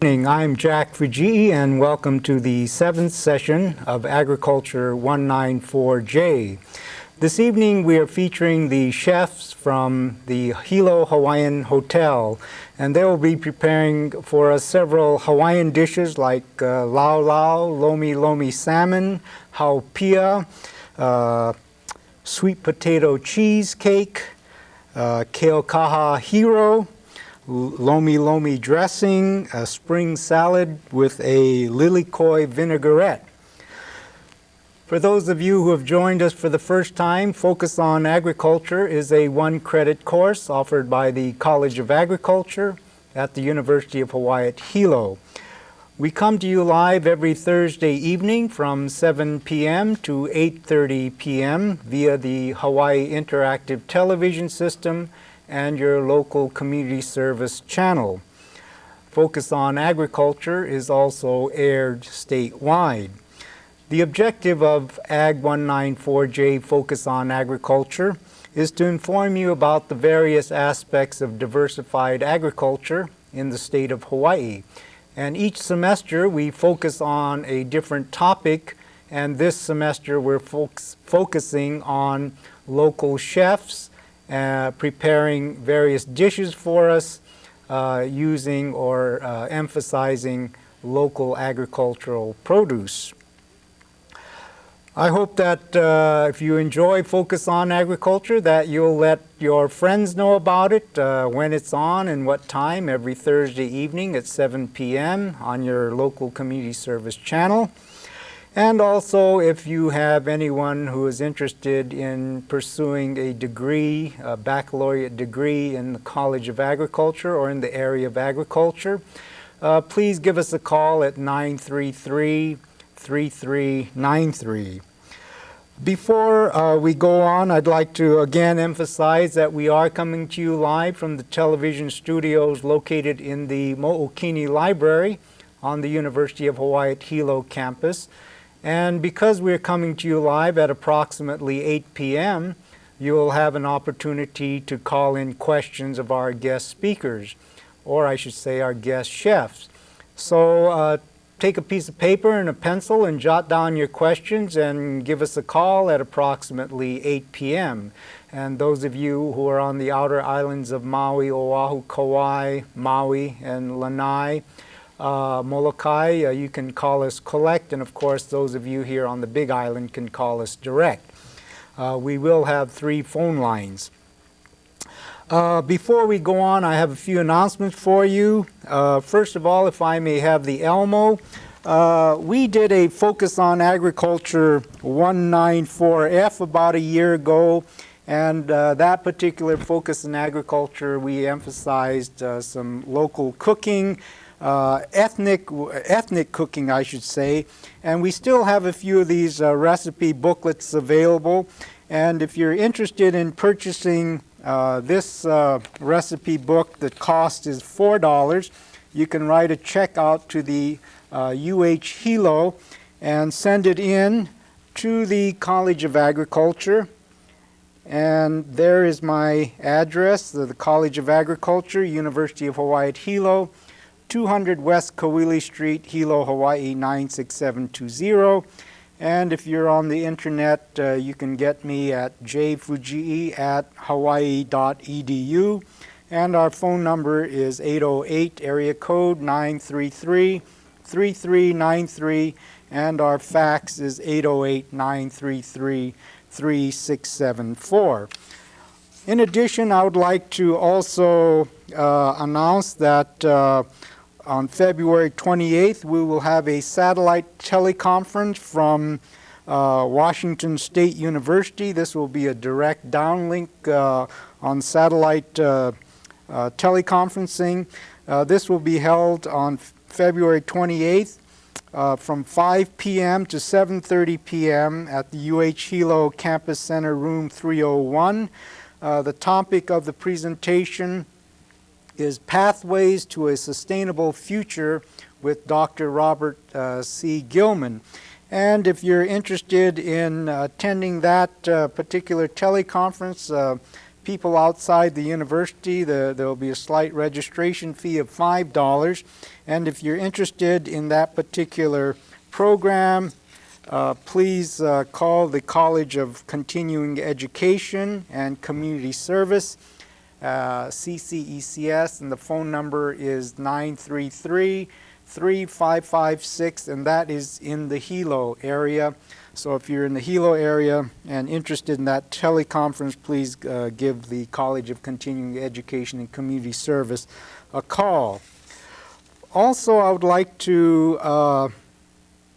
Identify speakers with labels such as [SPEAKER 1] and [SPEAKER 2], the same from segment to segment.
[SPEAKER 1] I'm Jack Fujii, and welcome to the 7th session of Agriculture 194J. This evening we are featuring the chefs from the Hilo Hawaiian Hotel, and they will be preparing for us several Hawaiian dishes like Laulau, Lomi salmon, Haupia, sweet potato cheesecake, Keaukaha Hilo, Lomi dressing, a spring salad with a Lilikoi vinaigrette. For those of you who have joined us for the first time, Focus on Agriculture is a one-credit course offered by the College of Agriculture at the University of Hawaii at Hilo. We come to you live every Thursday evening from 7 p.m. to 8:30 p.m. via the Hawaii Interactive Television System and your local community service channel. Focus on Agriculture is also aired statewide. The objective of AG194J Focus on Agriculture is to inform you about the various aspects of diversified agriculture in the state of Hawaii. And each semester we focus on a different topic, and this semester we're focusing on local chefs preparing various dishes for us using or emphasizing local agricultural produce. I hope that if you enjoy Focus on Agriculture, that you'll let your friends know about it when it's on and what time every Thursday evening at 7 p.m. on your local community service channel. And also, if you have anyone who is interested in pursuing a degree, a baccalaureate degree in the College of Agriculture or in the area of agriculture, please give us a call at 933-3393. Before we go on, I'd like to again emphasize that we are coming to you live from the television studios located in the Mookini Library on the University of Hawaii at Hilo campus. And because we're coming to you live at approximately 8 p.m., you will have an opportunity to call in questions of our guest speakers, or I should say our guest chefs. So take a piece of paper and a pencil and jot down your questions and give us a call at approximately 8 p.m. And those of you who are on the outer islands of Maui, Oahu, Kauai, Maui, and Lanai, Molokai, you can call us collect, and of course those of you here on the Big Island can call us direct. We will have 3 phone lines. Before we go on, I have a few announcements for you. First of all, if I may have the Elmo, we did a Focus on Agriculture 194F about a year ago, and that particular Focus on Agriculture, we emphasized some local cooking, ethnic cooking, I should say, and we still have a few of these recipe booklets available. And if you're interested in purchasing this recipe book, the cost is $4. You can write a check out to the Hilo and send it in to the College of Agriculture. And there is my address, the College of Agriculture, University of Hawaii at Hilo, 200 West Kauili Street, Hilo, Hawaii 96720. And if you're on the internet, you can get me at jfujii@hawaii.edu. And our phone number is 808 area code 933-3393. And our fax is 808-933-3674. In addition, I would like to also announce that on February 28th, we will have a satellite teleconference from Washington State University. This will be a direct downlink on satellite teleconferencing. This will be held on February 28th from 5 p.m. to 7:30 p.m. at the Hilo Campus Center, room 301. The topic of the presentation is Pathways to a Sustainable Future with Dr. Robert C. Gilman. And if you're interested in attending that particular teleconference, people outside the university, there will be a slight registration fee of $5. And if you're interested in that particular program, please call the College of Continuing Education and Community Service, CCECS, and the phone number is 933-3556, and that is in the Hilo area. So if you're in the Hilo area and interested in that teleconference, please give the College of Continuing Education and Community Service a call. Also, I would like to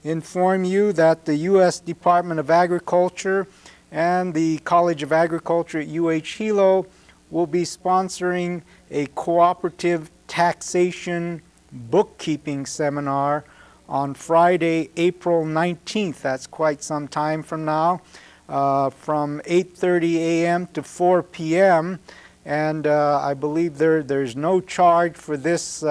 [SPEAKER 1] inform you that the U.S. Department of Agriculture and the College of Agriculture at UH Hilo will be sponsoring a cooperative taxation bookkeeping seminar on Friday, April 19th. That's quite some time from now, from 8:30 a.m. to 4 p.m. And I believe there's no charge for this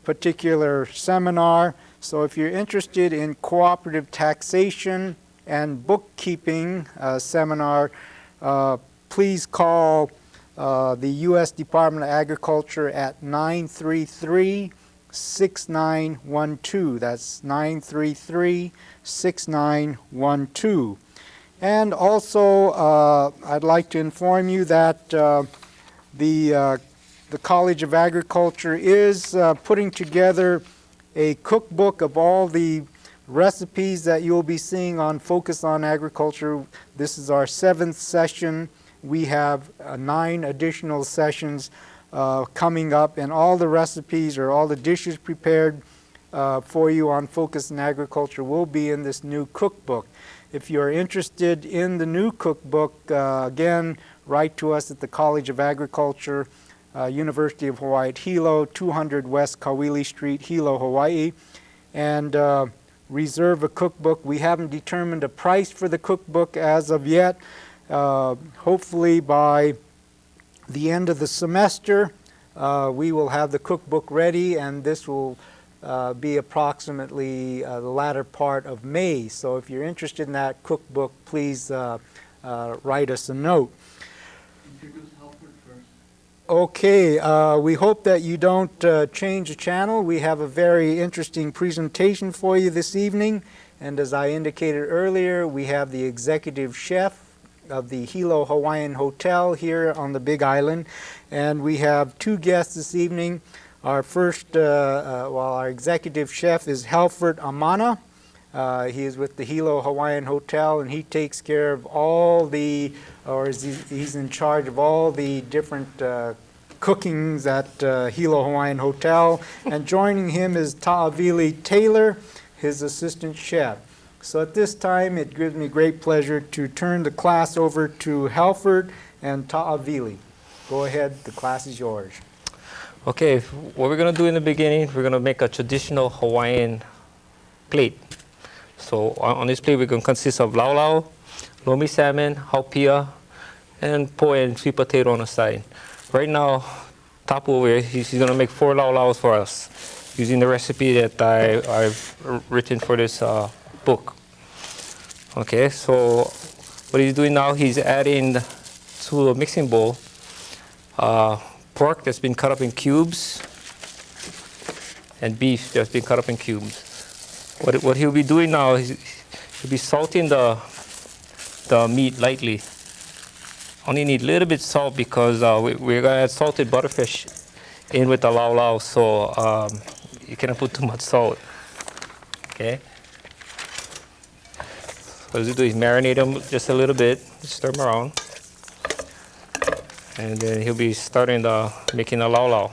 [SPEAKER 1] particular seminar. So if you're interested in cooperative taxation and bookkeeping seminar, please call the U.S. Department of Agriculture at 933-6912. That's 933-6912. And also, I'd like to inform you that the College of Agriculture is putting together a cookbook of all the recipes that you'll be seeing on Focus on Agriculture. This is our 7th session. We have 9 additional sessions coming up, and all the recipes or all the dishes prepared for you on Focus on Agriculture will be in this new cookbook. If you're interested in the new cookbook, again, write to us at the College of Agriculture, University of Hawaii at Hilo, 200 West Kauili Street, Hilo, Hawaii, and reserve a cookbook. We haven't determined a price for the cookbook as of yet. Hopefully by the end of the semester, we will have the cookbook ready, and this will be approximately the latter part of May. So if you're interested in that cookbook, please write us a note.
[SPEAKER 2] Introduce Halford first.
[SPEAKER 1] Okay, we hope that you don't change the channel. We have a very interesting presentation for you this evening, and as I indicated earlier, we have the executive chef of the Hilo Hawaiian Hotel here on the Big Island, and we have 2 guests this evening. Our first, our executive chef is Halford Amana. He is with the Hilo Hawaiian Hotel, and he takes care of all the, he's in charge of all the different cookings at Hilo Hawaiian Hotel. And joining him is Taavili Taylor, his assistant chef. So at this time, it gives me great pleasure to turn the class over to Halford and Taavili. Go ahead, the class is yours.
[SPEAKER 3] Okay, what we're going to do in the beginning, we're going to make a traditional Hawaiian plate. So on this plate, we're going to consist of laulau, lomi salmon, haupia, and poi and sweet potato on the side. Right now, Tapu over here, he's going to make 4 laulaus for us using the recipe that I've written for this book. Okay, so what he's doing now, he's adding to a mixing bowl pork that's been cut up in cubes and beef that's been cut up in cubes. What he'll be doing now is he'll be salting the meat lightly. Only need a little bit of salt because we're going to add salted butterfish in with the laulau, so you cannot put too much salt. Okay. What he'll do is marinate them just a little bit, stir them around, and then he'll be starting making the laulau.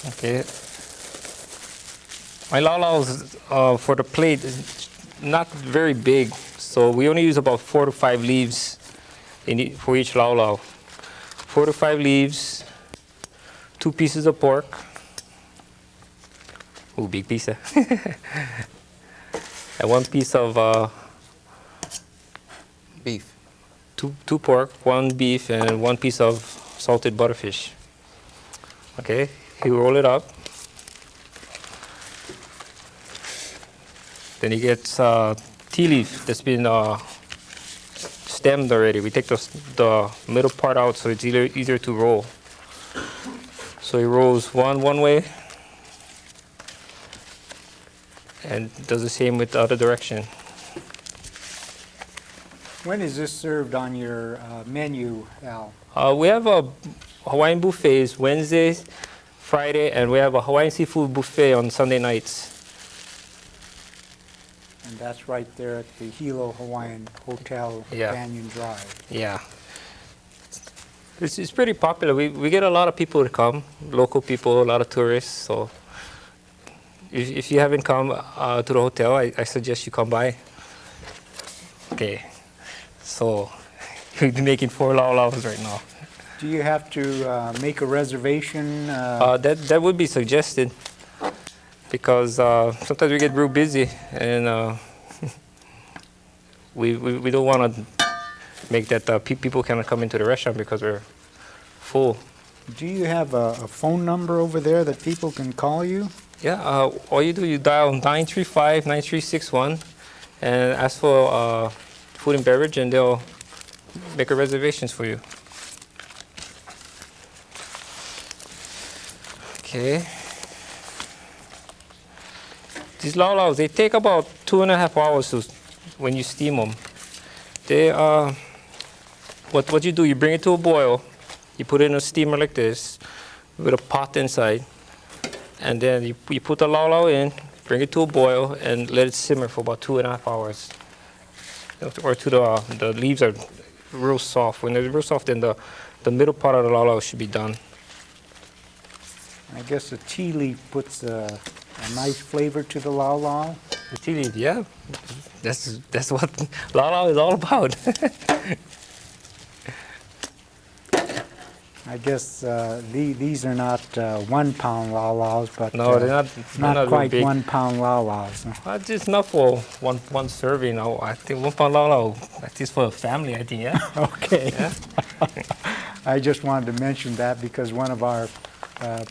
[SPEAKER 3] Okay. My laulaus for the plate is not very big, so we only use about 4 to 5 leaves for each laulau. 4 to 5 leaves, 2 pieces of pork. Ooh, big piece. And 1 piece of
[SPEAKER 2] Beef.
[SPEAKER 3] 2 pork, 1 beef, and 1 piece of salted butterfish. Okay, you roll it up. Then he gets tea leaf that's been stemmed already. We take the middle part out so it's easier to roll. So he rolls one way and does the same with the other direction.
[SPEAKER 1] When is this served on your menu, Al?
[SPEAKER 3] We have a Hawaiian buffets Wednesdays, Friday, and we have a Hawaiian seafood buffet on Sunday nights.
[SPEAKER 1] And that's right there at the Hilo Hawaiian Hotel,
[SPEAKER 3] Yeah.
[SPEAKER 1] Banyan Drive.
[SPEAKER 3] Yeah. It's pretty popular. We get a lot of people to come, local people, a lot of tourists. So if you haven't come to the hotel, I suggest you come by. Okay. So we're making 4 laulaus right now.
[SPEAKER 1] Do you have to make a reservation?
[SPEAKER 3] That would be suggested because sometimes we get real busy and we don't want to make that people cannot come into the restaurant because we're full.
[SPEAKER 1] Do you have a phone number over there that people can call you?
[SPEAKER 3] Yeah, all you do, you dial 935-9361 and ask for food and beverage and they'll make a reservations for you. Okay. These laulaus, they take about 2.5 hours when you steam them. They what you do, you bring it to a boil, you put it in a steamer like this with a pot inside, and then you put the laulau in, bring it to a boil, and let it simmer for about 2.5 hours. Or till the leaves are real soft. When they're real soft, then the middle part of the laulau should be done.
[SPEAKER 1] I guess the tea leaf puts a nice flavor to the laulau.
[SPEAKER 3] The tea leaf, yeah. That's what laulau is all about.
[SPEAKER 1] I guess these are not 1 pound laulaus, but
[SPEAKER 3] No, they're not.
[SPEAKER 1] not
[SPEAKER 3] real
[SPEAKER 1] quite
[SPEAKER 3] big.
[SPEAKER 1] 1 pound laulaus.
[SPEAKER 3] Just enough for one serving. Oh, I think 1 pound laulau, at least for a family, I think, yeah.
[SPEAKER 1] Okay.
[SPEAKER 3] Yeah.
[SPEAKER 1] I just wanted to mention that because one of our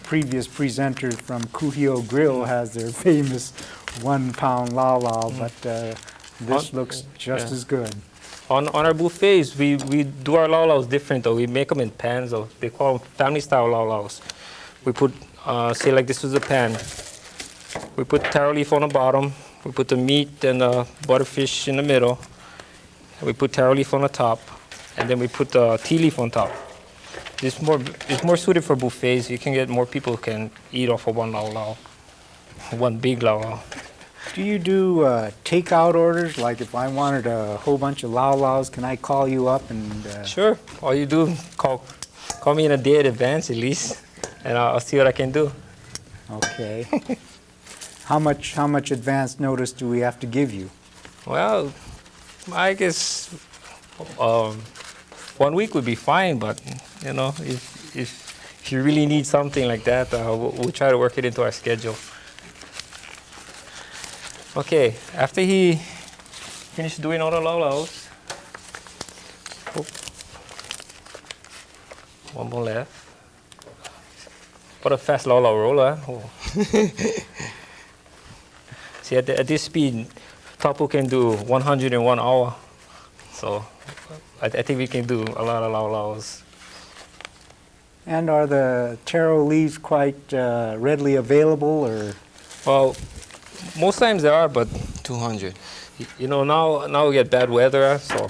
[SPEAKER 1] previous presenters from Kuhio Grill has their famous 1 pound laulau, but this looks just as good.
[SPEAKER 3] On our buffets, we do our laulaus different though. We make them in pans though. They call them family style laulaus. We put, say like this was a pan. We put taro leaf on the bottom. We put the meat and the butterfish in the middle. And we put taro leaf on the top. And then we put the tea leaf on top. It's more suited for buffets. You can get more people who can eat off of 1 laulau. 1 big laulau.
[SPEAKER 1] Do you do takeout orders? Like if I wanted a whole bunch of laulaus, can I call you up and?
[SPEAKER 3] Sure. All you do, call me in a day in advance at least, and I'll see what I can do.
[SPEAKER 1] Okay. How much advance notice do we have to give you?
[SPEAKER 3] Well, I guess 1 week would be fine, but you know, if you really need something like that, we'll try to work it into our schedule. Okay, after he finished doing all the laulaus, one more left. What a fast laulau roller. Oh. See, at this speed, Tapu can do 100 in 1 hour. So I think we can do a lot of laulaus.
[SPEAKER 1] And are the taro leaves quite readily available, or?
[SPEAKER 3] Well, most times they are, but
[SPEAKER 2] 200.
[SPEAKER 3] you know, now we get bad weather, so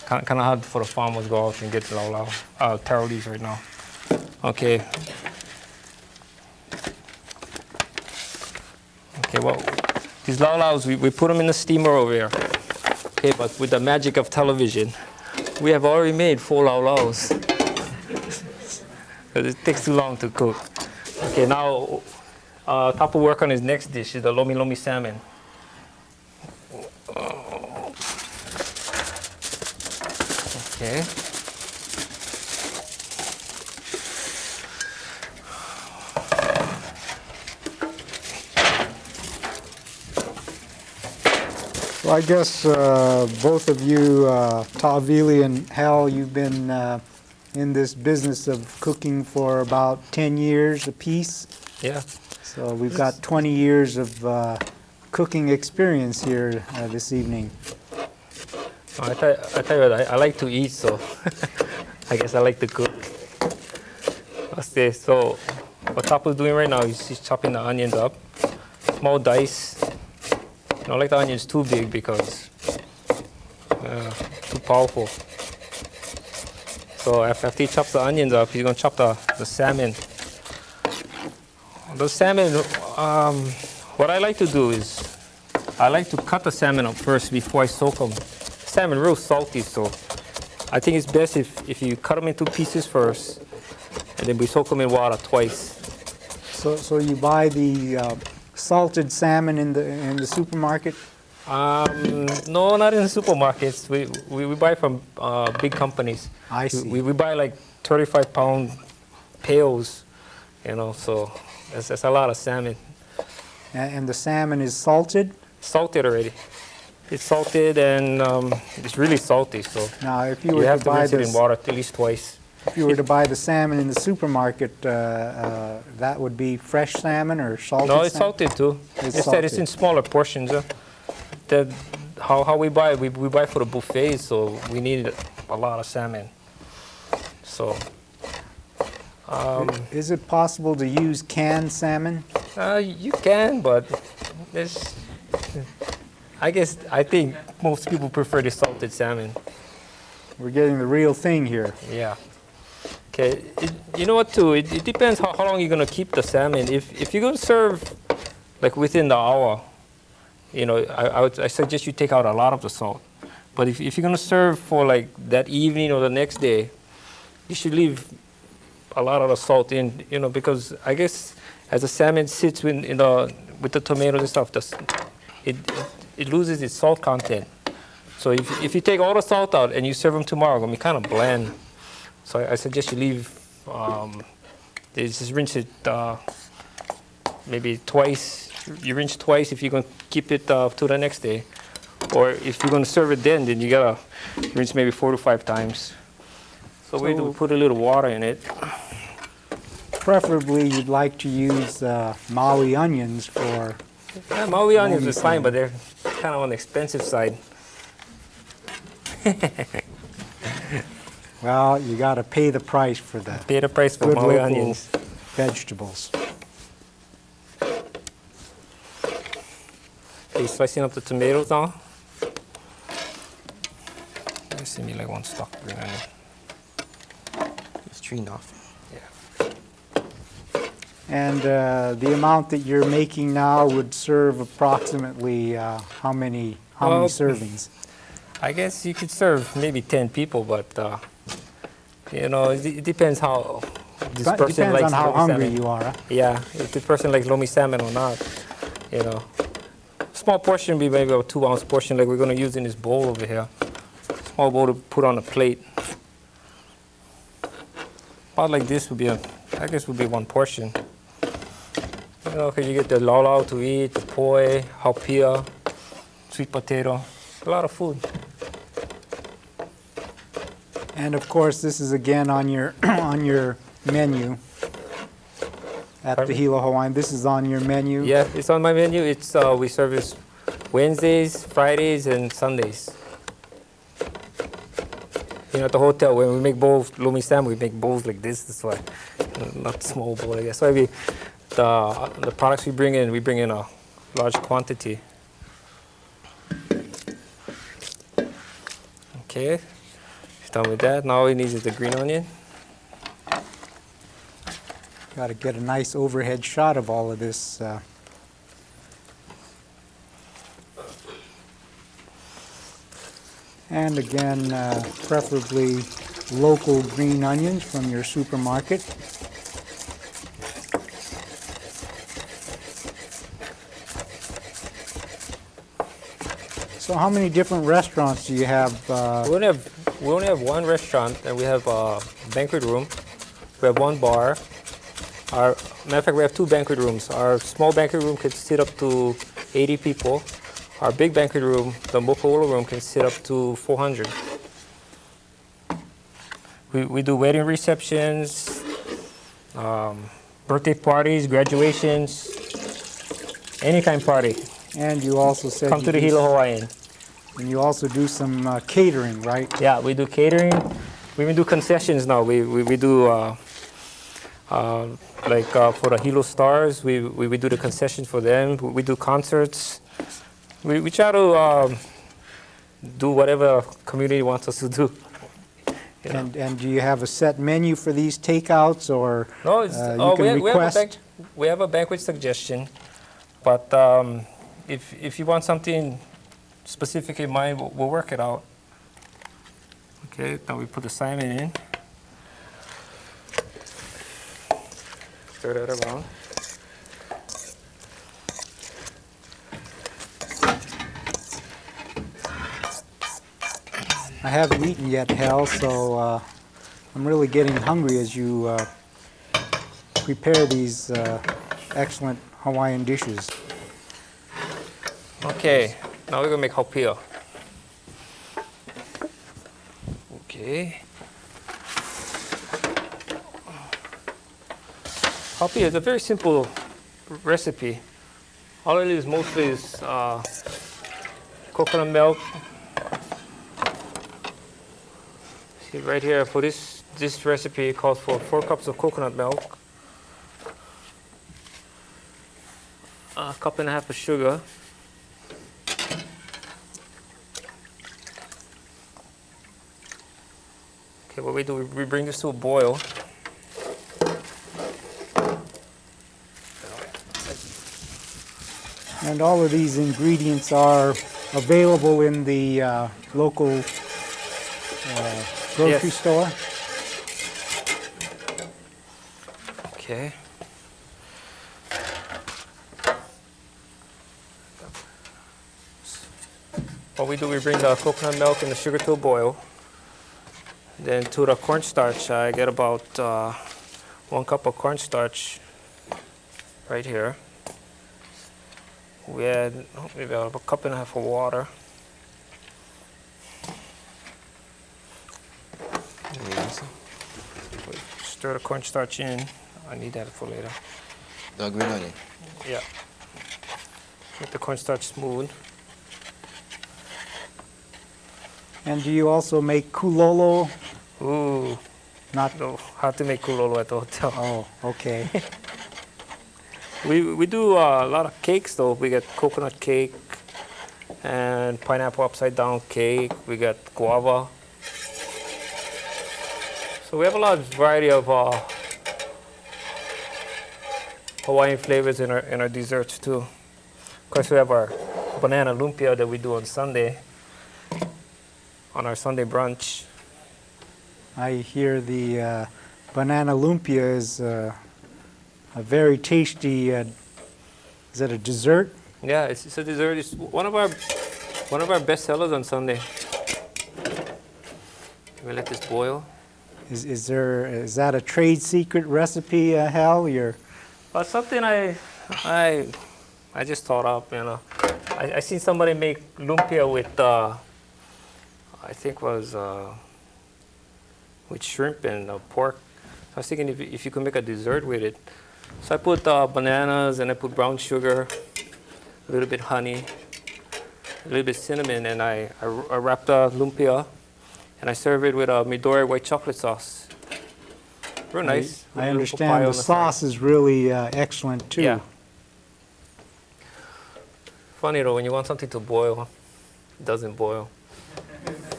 [SPEAKER 3] kind of hard for the farmers to go out and get the laulau, taro leaves right now. Okay. Okay, well, these laulaus, we put them in the steamer over here. Okay, but with the magic of television, we have already made 4 laulaus. But it takes too long to cook. Okay, now Tapu will work on his next dish, is the Lomi salmon. Okay.
[SPEAKER 1] Well, I guess both of you, Taavili and Hal, you've been in this business of cooking for about 10 years apiece.
[SPEAKER 3] Yeah.
[SPEAKER 1] So we've got 20 years of cooking experience here this evening.
[SPEAKER 3] I tell you what, I like to eat, so I guess I like to cook. Okay, so what Tapu's doing right now is he's chopping the onions up, small dice. I don't like the onions too big because too powerful. So after he chops the onions up, he's gonna chop the salmon. The salmon, what I like to do is I like to cut the salmon up first before I soak them. Salmon real salty, so I think it's best if you cut them into pieces first, and then we soak them in water twice.
[SPEAKER 1] So you buy the salted salmon in the supermarket?
[SPEAKER 3] No, not in the supermarkets. We buy from big companies.
[SPEAKER 1] I see.
[SPEAKER 3] We buy like 35-pound pails, you know, so that's a lot of salmon.
[SPEAKER 1] And the salmon is salted?
[SPEAKER 3] Salted already. It's salted and it's really salty, so
[SPEAKER 1] Now, if you
[SPEAKER 3] you
[SPEAKER 1] were
[SPEAKER 3] have
[SPEAKER 1] to
[SPEAKER 3] to
[SPEAKER 1] buy
[SPEAKER 3] rinse it in
[SPEAKER 1] this,
[SPEAKER 3] water at least twice.
[SPEAKER 1] if you were to buy the salmon in the supermarket, that would be fresh salmon or salted
[SPEAKER 3] No, it's
[SPEAKER 1] salmon?
[SPEAKER 3] salted too.
[SPEAKER 1] It's
[SPEAKER 3] Instead, it's
[SPEAKER 1] salted.
[SPEAKER 3] in smaller portions. How we buy, we buy for the buffet, so we need a lot of salmon. So,
[SPEAKER 1] Is it possible to use canned salmon?
[SPEAKER 3] you can, but there's, I think most people prefer the salted salmon.
[SPEAKER 1] We're getting the real thing here.
[SPEAKER 3] Yeah. Okay. You know what, too? It depends how long you're gonna keep the salmon. If you're gonna serve like within the hour, you know, I suggest you take out a lot of the salt. But if you're gonna serve for like that evening or the next day, you should leave a lot of the salt in, you know, because I guess as the salmon sits with the tomatoes and stuff, it loses its salt content. So if you take all the salt out and you serve them tomorrow, it's gonna be kind of bland. So I suggest you leave. Just rinse it maybe twice. You rinse twice if you're gonna keep it to the next day, or if you're gonna serve it then you gotta rinse maybe 4 to 5 times. So we do put a little water in it.
[SPEAKER 1] Preferably, you'd like to use Maui onions for...
[SPEAKER 3] Yeah, Maui onions is fine, but they're kind of on the expensive side.
[SPEAKER 1] Well, you got to pay the price for that.
[SPEAKER 3] Pay the price for
[SPEAKER 1] Good
[SPEAKER 3] Maui
[SPEAKER 1] local
[SPEAKER 3] onions.
[SPEAKER 1] vegetables.
[SPEAKER 3] Okay, slicing up the tomatoes now. Let's see me like one stalk green onion.
[SPEAKER 2] It's turned off.
[SPEAKER 3] Yeah.
[SPEAKER 1] And the amount that you're making now would serve approximately how many servings?
[SPEAKER 3] I guess you could serve maybe 10 people, but you know, it depends how this person
[SPEAKER 1] Depends
[SPEAKER 3] likes
[SPEAKER 1] on how
[SPEAKER 3] lomi
[SPEAKER 1] hungry
[SPEAKER 3] salmon.
[SPEAKER 1] you are. Huh?
[SPEAKER 3] Yeah, if the person likes lomi salmon or not, you know. Small portion would be maybe a 2-ounce portion like we're going to use in this bowl over here. Small bowl to put on a plate. About like this would be, I guess would be 1 portion. You know, because you get the laulau to eat, the poi, haupia, sweet potato, a lot of food.
[SPEAKER 1] And of course, this is again on your on your menu at the
[SPEAKER 3] Pardon?
[SPEAKER 1] Hilo Hawaiian. This is on your menu.
[SPEAKER 3] Yeah, it's on my menu. It's we service Wednesdays, Fridays, and Sundays. You know, at the hotel when we make bowls, lomi salmon, we make bowls like this. That's why, not small bowl. I guess. That's why the products we bring in a large quantity. Okay, done with that. Now all we need is the green onion.
[SPEAKER 1] Got to get a nice overhead shot of all of this. And again, preferably local green onions from your supermarket. So how many different restaurants do you have?
[SPEAKER 3] We only have 1 restaurant, and we have a banquet room. We have 1 bar. Matter of fact, we have 2 banquet rooms. Our small banquet room can sit up to 80 people. Our big banquet room, the Mookini room, can sit up to 400. We do wedding receptions, birthday parties, graduations, any kind of party.
[SPEAKER 1] And you also said
[SPEAKER 3] Come to the Hilo Hawaiian.
[SPEAKER 1] And you also do some catering, right?
[SPEAKER 3] Yeah, we do catering. We even do concessions now. We do for the Hilo stars, we do the concessions for them. We do concerts. We try to do whatever community wants us to do. You know?
[SPEAKER 1] And do you have a set menu for these takeouts, or
[SPEAKER 3] No,
[SPEAKER 1] you can request?
[SPEAKER 3] We have a banquet suggestion, but if you want something specific in mind, we'll work it out. Okay, now we put the salmon in. Stir that around.
[SPEAKER 1] I haven't eaten yet, Hal, so I'm really getting hungry as you prepare these excellent Hawaiian dishes.
[SPEAKER 3] Okay, now we're gonna make haupia. Okay. Haupia is a very simple recipe. All it is mostly is coconut milk. See right here, for this recipe, it calls for 4 cups of coconut milk, a cup and a half of sugar, okay, what we do, we bring this to a boil.
[SPEAKER 1] And all of these ingredients are available in the local grocery
[SPEAKER 3] Yes.
[SPEAKER 1] store.
[SPEAKER 3] Okay. What we do, we bring the coconut milk and the sugar to a boil. Then to the cornstarch, I get about 1 cup of cornstarch right here. We add maybe about a cup and a half of water. Stir the cornstarch in. I need that for later.
[SPEAKER 2] The green onion.
[SPEAKER 3] Yeah. Make the cornstarch smooth.
[SPEAKER 1] And do you also make kulolo?
[SPEAKER 3] Ooh,
[SPEAKER 1] Not.
[SPEAKER 3] no, how to make kulolo at the hotel.
[SPEAKER 1] Oh, okay.
[SPEAKER 3] We do a lot of cakes though. We get coconut cake and pineapple upside down cake. We got guava. So we have a lot of variety of Hawaiian flavors in our desserts too. Of course, we have our banana lumpia that we do on Sunday, on our Sunday brunch.
[SPEAKER 1] I hear the banana lumpia is a very tasty. Is that a dessert?
[SPEAKER 3] Yeah, it's a dessert. It's one of our best sellers on Sunday. We let this boil.
[SPEAKER 1] Is that a trade secret recipe, Hal?
[SPEAKER 3] Something I just thought up. You know, I seen somebody make lumpia with I think was with shrimp and pork. So I was thinking if you could make a dessert with it. So I put bananas and I put brown sugar, a little bit honey, a little bit cinnamon, and I wrap the lumpia and I serve it with a Midori white chocolate sauce. Real nice. With a
[SPEAKER 1] I
[SPEAKER 3] little papaya
[SPEAKER 1] understand the
[SPEAKER 3] on side.
[SPEAKER 1] sauce is really excellent too.
[SPEAKER 3] Yeah. Funny though, when you want something to boil, it doesn't boil.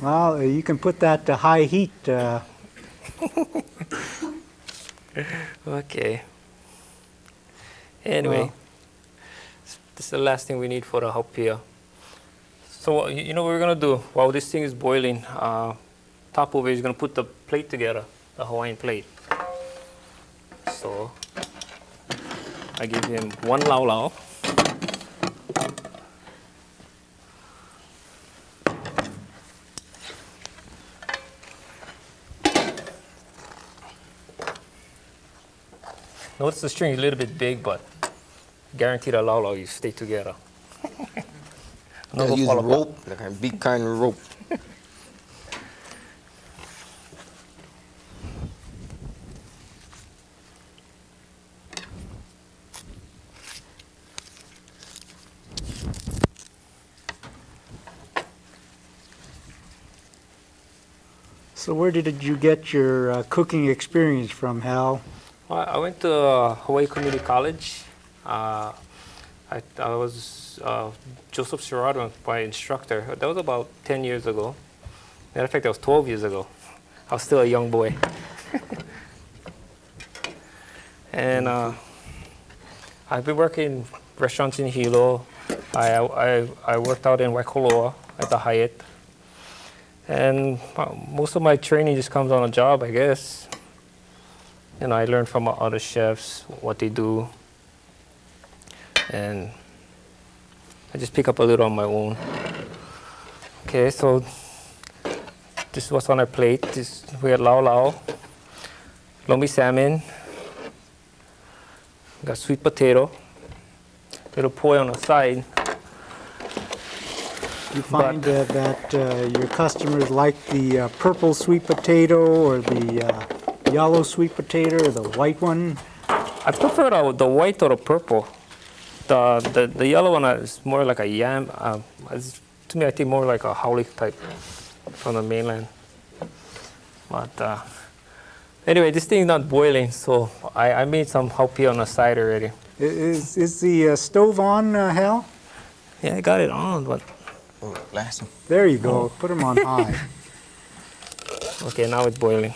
[SPEAKER 1] Well, you can put that to high heat.
[SPEAKER 3] Okay. Anyway,
[SPEAKER 1] Well.
[SPEAKER 3] this is the last thing we need for the haupia. So you know what we're gonna do while this thing is boiling? Top over is gonna put the plate together, the Hawaiian plate. So I give him 1 laulau. Notice the string is a little bit big, but guaranteed a laulau you stay together. No
[SPEAKER 2] I
[SPEAKER 3] go
[SPEAKER 2] use
[SPEAKER 3] fall apart.
[SPEAKER 2] rope, like a big kind of rope.
[SPEAKER 1] So where did you get your cooking experience from, Hal?
[SPEAKER 3] I went to Hawaii Community College. I was Joseph Serrato, my instructor. That was about 10 years ago. Matter of fact, that was 12 years ago. I was still a young boy. And I've been working restaurants in Hilo. I worked out in Waikoloa at the Hyatt. And most of my training just comes on a job, I guess. You know, I learn from other chefs what they do. And I just pick up a little on my own. Okay, so this is what's on our plate. We had Laulau, Lomi salmon, got sweet potato, little poi on the side.
[SPEAKER 1] You find that your customers like the purple sweet potato or the yellow sweet potato or the white one?
[SPEAKER 3] I prefer the white or the purple. The yellow one is more like a yam. To me, I think more like a haole type from the mainland. But anyway, this thing is not boiling, so I made some haupia on the side already.
[SPEAKER 1] Is the stove on, Hal?
[SPEAKER 3] Yeah, I got it on, but
[SPEAKER 2] Oh, last one.
[SPEAKER 1] There you go. Put them on high.
[SPEAKER 3] okay, now it's boiling.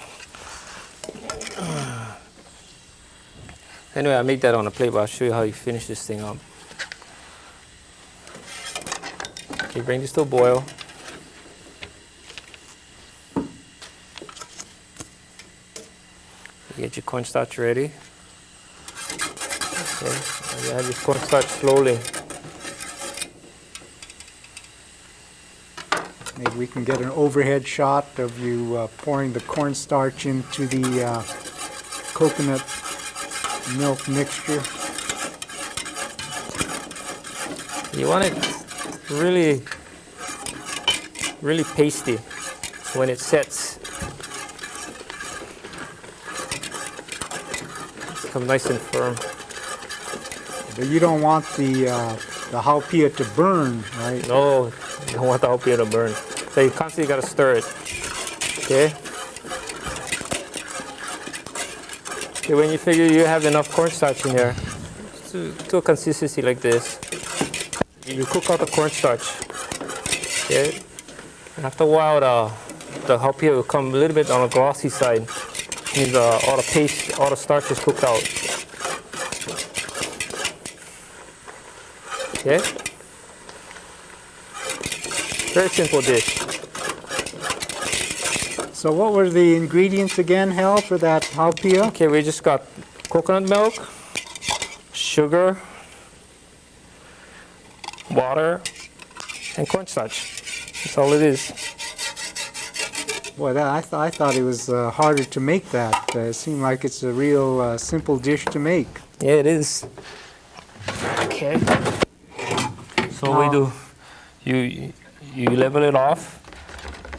[SPEAKER 3] Anyway, I made that on a plate, but I'll show you how you finish this thing up. Okay, bring this to a boil. You get your cornstarch ready. Okay, and you add your cornstarch slowly.
[SPEAKER 1] Maybe we can get an overhead shot of you pouring the cornstarch into the coconut milk mixture.
[SPEAKER 3] You want it really, really pasty. So when it sets, it's become nice and firm.
[SPEAKER 1] But you don't want the haupia to burn, right?
[SPEAKER 3] No, you don't want the haupia to burn. So you constantly got to stir it. Okay? Okay, when you figure you have enough cornstarch in there, to a consistency like this, you cook out the cornstarch. Okay? And after a while, the haupia will come a little bit on the glossy side. It means all the paste, all the starch is cooked out. Okay? Very simple dish.
[SPEAKER 1] So what were the ingredients again, Hal, for that haupia?
[SPEAKER 3] Okay, we just got coconut milk, sugar, water, and cornstarch. That's all it is.
[SPEAKER 1] Boy, I thought it was harder to make that. It seemed like it's a real simple dish to make.
[SPEAKER 3] Yeah, it is. Okay. So what we do, you level it off.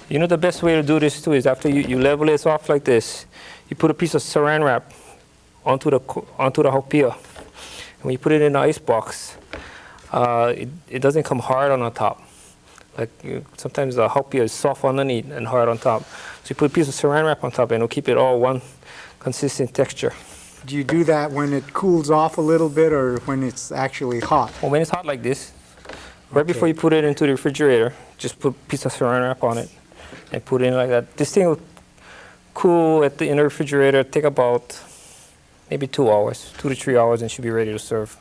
[SPEAKER 3] You know the best way to do this too is after you level it off like this, you put a piece of saran wrap onto the haupia. And when you put it in the ice box, it doesn't come hard on the top. Like sometimes the haupia is soft underneath and hard on top. So you put a piece of saran wrap on top and it'll keep it all one consistent texture.
[SPEAKER 1] Do you do that when it cools off a little bit or when it's actually hot?
[SPEAKER 3] Well, when it's hot like this, right before you put it into the refrigerator, just put a piece of saran wrap on it and put it in like that. This thing will cool in the refrigerator, take about maybe 2 hours, 2 to 3 hours, and should be ready to serve.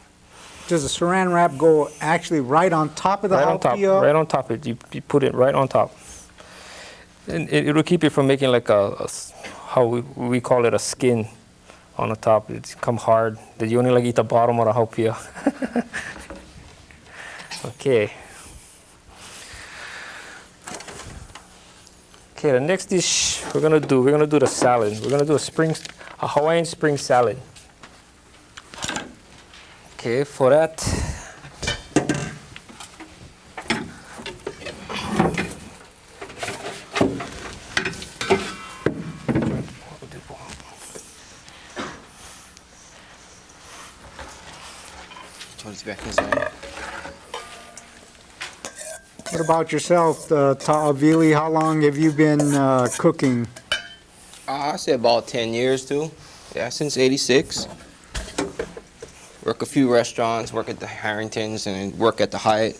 [SPEAKER 1] Does the saran wrap go actually right on top of the
[SPEAKER 3] Right on top,
[SPEAKER 1] haupia?
[SPEAKER 3] right on top. You put it right on top. And it will keep it from making like how we call it a skin on the top. It's come hard. That you only like eat the bottom of the haupia. Okay. Okay, the next dish we're gonna do the salad. We're gonna do a Hawaiian spring salad. Okay, for that,
[SPEAKER 2] Towards back inside.
[SPEAKER 1] What about yourself, Taavili? How long have you been cooking?
[SPEAKER 2] I say about 10 years too. Yeah, since '86. Work a few restaurants, work at the Harringtons, and work at the Hyatt.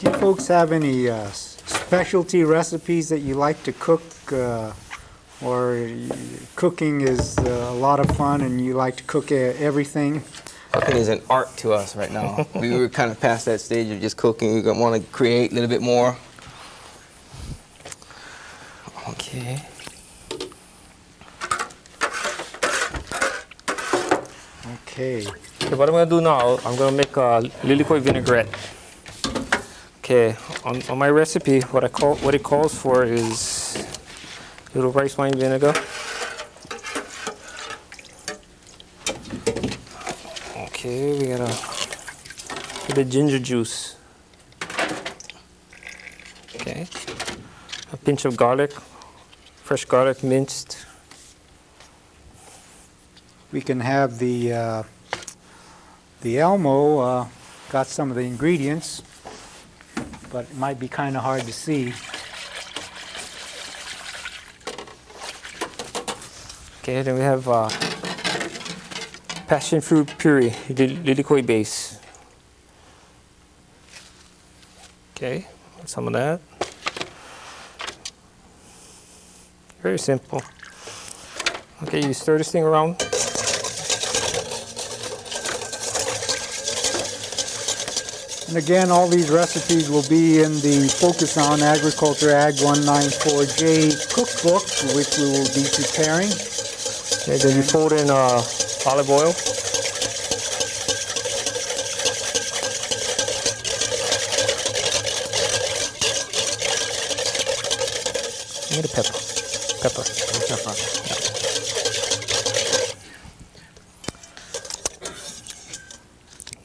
[SPEAKER 1] Do you folks have any specialty recipes that you like to cook, cooking is a lot of fun and you like to cook everything?
[SPEAKER 2] Cooking is an art to us right now. We were kind of past that stage of just cooking. We want to create a little bit more. Okay.
[SPEAKER 1] Okay.
[SPEAKER 3] Okay, what I'm gonna do now, I'm gonna make a Lilikoi vinaigrette. Okay, on my recipe, what it calls for is a little rice wine vinegar. Okay, we got a bit of ginger juice. Okay, a pinch of garlic, fresh garlic minced.
[SPEAKER 1] We can have the Elmo got some of the ingredients, but it might be kind of hard to see.
[SPEAKER 3] Okay, then we have passion fruit puree, Lilikoi base. Okay, some of that. Very simple. Okay, you stir this thing around.
[SPEAKER 1] And again, all these recipes will be in the Focus on Agriculture AG194J cookbook, which we will be preparing.
[SPEAKER 3] Okay, then you fold in olive oil. Need a pepper. Pepper.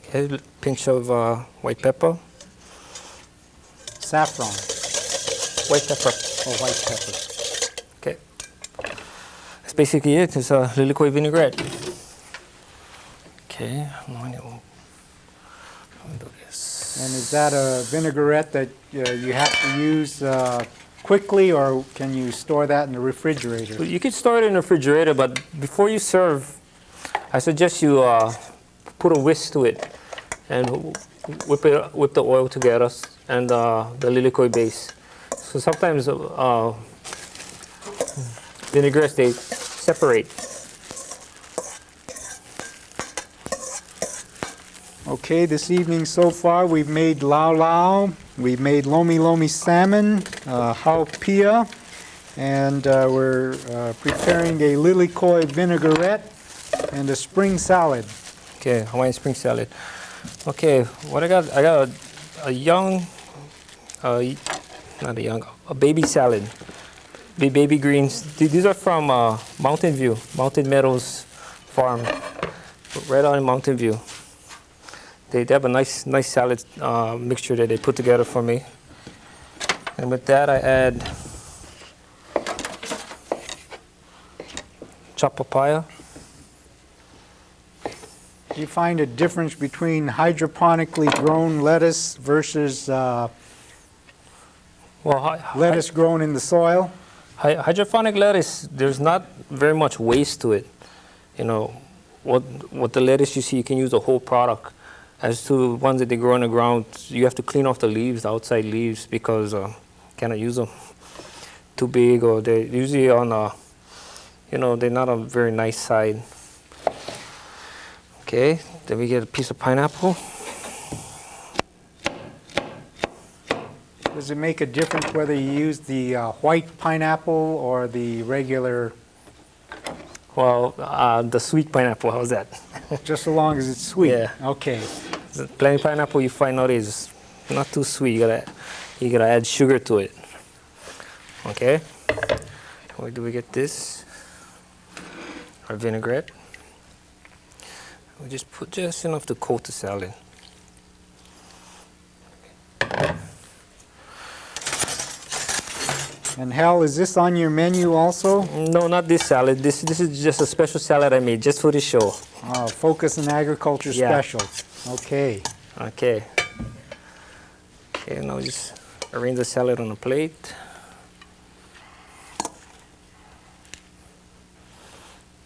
[SPEAKER 3] Okay, pinch of white pepper.
[SPEAKER 1] Saffron.
[SPEAKER 3] White pepper.
[SPEAKER 1] Oh, white pepper.
[SPEAKER 3] Okay. That's basically it. It's a Lilikoi vinaigrette. Okay, I'm going to do this.
[SPEAKER 1] And is that a vinaigrette that you have to use quickly, or can you store that in the refrigerator?
[SPEAKER 3] You could store it in the refrigerator, but before you serve, I suggest you put a whisk to it and whip the oil together and the Lilikoi base. So sometimes vinaigrettes, they separate.
[SPEAKER 1] Okay, this evening so far we've made Laulau, we've made Lomi salmon, Haupia, and we're preparing a Lilikoi vinaigrette and a spring salad.
[SPEAKER 3] Okay, Hawaiian spring salad. Okay, what I got a young, not a young, a baby salad. Baby greens. These are from Mountain Meadows Farm, right out in Mountain View. They have a nice salad mixture that they put together for me. And with that, I add chopped papaya.
[SPEAKER 1] Do you find a difference between hydroponically grown lettuce versus lettuce grown in the soil?
[SPEAKER 3] Hydroponic lettuce, there's not very much waste to it. You know, what the lettuce you see, you can use the whole product. As to the ones that they grow in the ground, you have to clean off the leaves, the outside leaves, because cannot use them. Too big, or they're usually on they're not on a very nice side. Okay, then we get a piece of pineapple.
[SPEAKER 1] Does it make a difference whether you use the white pineapple or the regular?
[SPEAKER 3] Well, the sweet pineapple, how's that?
[SPEAKER 1] Just so long as it's sweet.
[SPEAKER 3] Yeah.
[SPEAKER 1] Okay.
[SPEAKER 3] The plain pineapple you find out is not too sweet. You gotta add sugar to it. Okay. Where do we get this? Our vinaigrette. We just put just enough to coat the salad.
[SPEAKER 1] And Hal, is this on your menu also?
[SPEAKER 3] No, not this salad. This is just a special salad I made just for the show.
[SPEAKER 1] Focus on Agriculture
[SPEAKER 3] Yeah.
[SPEAKER 1] Special. Okay.
[SPEAKER 3] Okay. Okay, now just arrange the salad on a plate.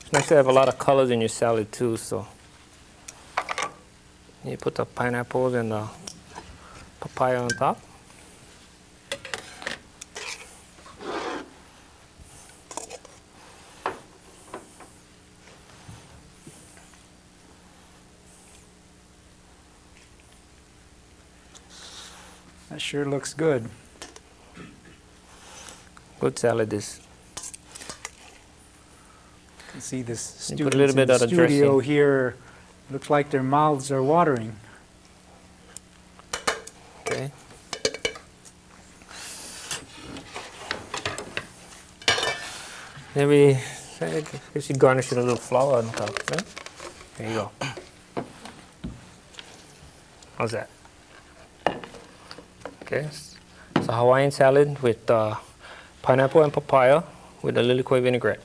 [SPEAKER 3] It's nice to have a lot of colors in your salad too, so you put the pineapples and the papaya on top.
[SPEAKER 1] That sure looks good.
[SPEAKER 3] Good salad is.
[SPEAKER 1] You can see this
[SPEAKER 3] You
[SPEAKER 1] students
[SPEAKER 3] put a little bit
[SPEAKER 1] in the
[SPEAKER 3] of the
[SPEAKER 1] studio
[SPEAKER 3] dressing.
[SPEAKER 1] here. Looks like their mouths are watering.
[SPEAKER 3] Okay. Maybe I guess you garnish it with a little flour on top. Right? There you go. How's that? Okay. It's a Hawaiian salad with pineapple and papaya with a Lilikoi vinaigrette.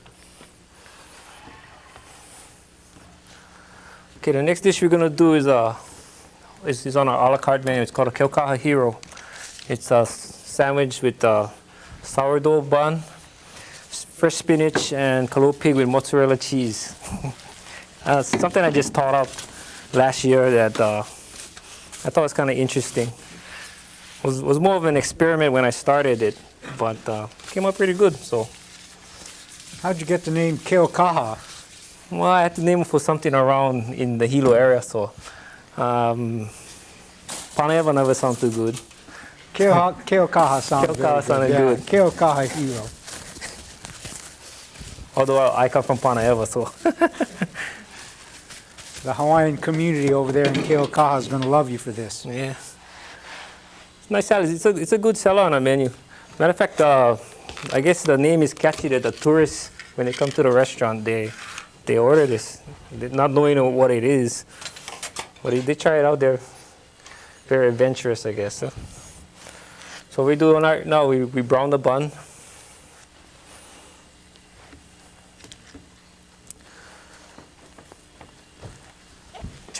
[SPEAKER 3] Okay, the next dish we're gonna do is on our a la carte menu. It's called a Keaukaha Hilo. It's a sandwich with a sourdough bun, fresh spinach, and kalua pig with mozzarella cheese. Something I just thought up last year that I thought was kind of interesting. Was more of an experiment when I started it, but came out pretty good. So,
[SPEAKER 1] How'd you get the name Keaukaha?
[SPEAKER 3] well, I had to name it for something around in the Hilo area. So, Paneva never sound too good.
[SPEAKER 1] Keaukaha sounds
[SPEAKER 3] Keaukaha
[SPEAKER 1] very
[SPEAKER 3] sounded
[SPEAKER 1] good.
[SPEAKER 3] good.
[SPEAKER 1] Keaukaha Hilo.
[SPEAKER 3] Although I come from Paneva, so
[SPEAKER 1] The Hawaiian community over there in Keaukaha is going to love you for this.
[SPEAKER 3] yeah. It's nice salad. It's a good seller on our menu. Matter of fact, I guess the name is catchy that the tourists, when they come to the restaurant, they order this, not knowing what it is. But they try it out. They're very adventurous, I guess. So we do now. We brown the bun.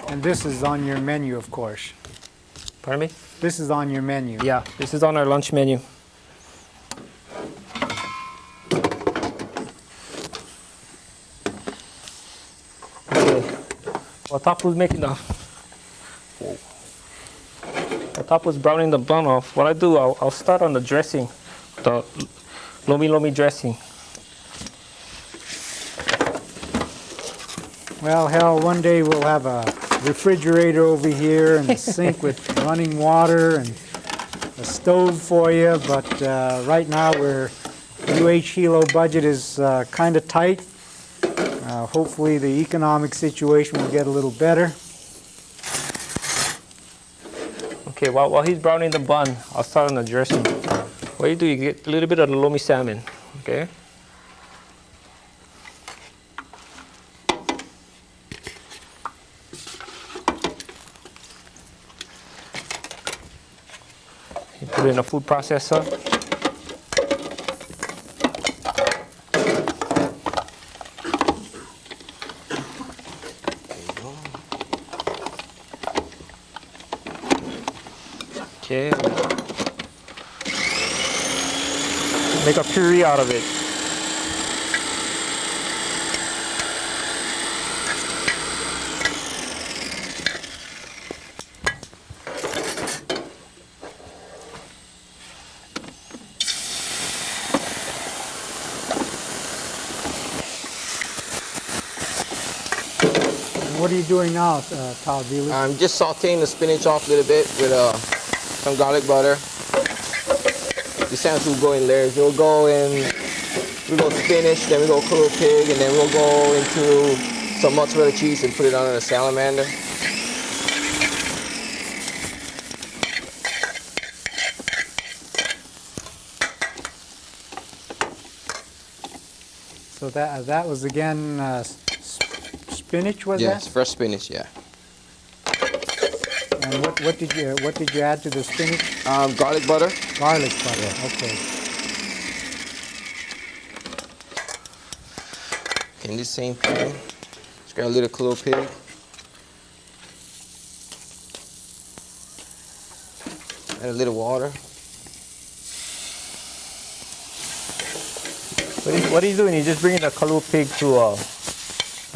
[SPEAKER 1] And this is on your menu, of course.
[SPEAKER 3] Pardon me?
[SPEAKER 1] This is on your menu.
[SPEAKER 3] Yeah, this is on our lunch menu. Okay. While Tapu's making the Tapu's browning the bun off, what I do, I'll start on the dressing, the Lomi dressing.
[SPEAKER 1] Well, hell, one day we'll have a refrigerator over here and a sink with running water and a stove for you, but right now UH Hilo budget is kind of tight. Hopefully the economic situation will get a little better.
[SPEAKER 3] Okay, while he's browning the bun, I'll start on the dressing. What you do, you get a little bit of the Lomi salmon, okay? You put it in a food processor. Okay. Make a puree out of it.
[SPEAKER 1] What are you doing now, Taavili?
[SPEAKER 2] I'm just sauteing the spinach off a little bit with some garlic butter. The sandwich will go in layers. We go spinach, then we go kalua pig, and then we'll go into some mozzarella cheese and put it on a salamander.
[SPEAKER 1] So that was again spinach, was
[SPEAKER 2] Yes,
[SPEAKER 1] that?
[SPEAKER 2] fresh spinach, yeah.
[SPEAKER 1] And what did you add to the spinach?
[SPEAKER 2] Garlic butter.
[SPEAKER 1] Garlic butter. Okay.
[SPEAKER 2] In this same pan, just got a little kalua pig. Add a little water.
[SPEAKER 3] What he's doing, he's just bringing the kalua pig to,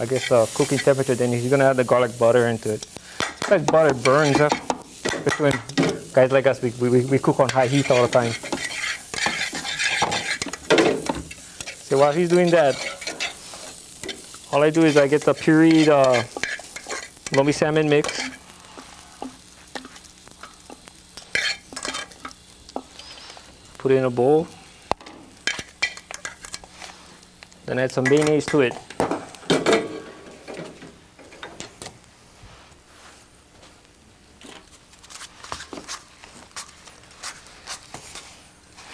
[SPEAKER 3] I guess, cooking temperature. Then he's gonna add the garlic butter into it. It's like butter burns, huh? Especially when guys like us, we cook on high heat all the time. So while he's doing that, all I do is I get the pureed Lomi salmon mix. Put it in a bowl. Then add some mayonnaise to it.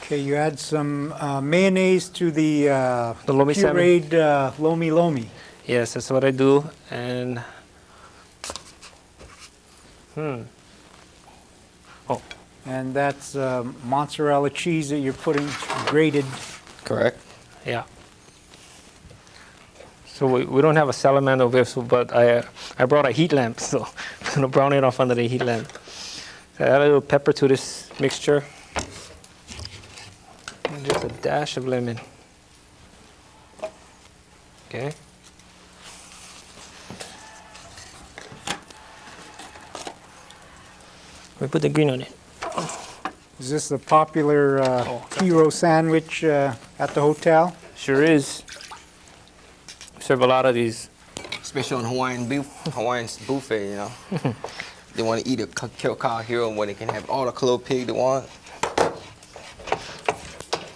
[SPEAKER 1] Okay, you add some mayonnaise to the
[SPEAKER 3] Lomi
[SPEAKER 1] pureed Lomi.
[SPEAKER 3] Yes, that's what I do. And oh,
[SPEAKER 1] And that's mozzarella cheese that you're putting grated.
[SPEAKER 2] Correct.
[SPEAKER 3] yeah. So we don't have a salamander over here, so, but I brought a heat lamp, so I'm gonna brown it off under the heat lamp. So I add a little pepper to this mixture. And just a dash of lemon. Okay. We put the green on it.
[SPEAKER 1] Is this the popular Hilo sandwich at the hotel?
[SPEAKER 3] Sure is. Serve a lot of these.
[SPEAKER 2] Especially on Hawaiian buffet, you know. They want to eat a Keaukaha Hilo where they can have all the kalua pig they want.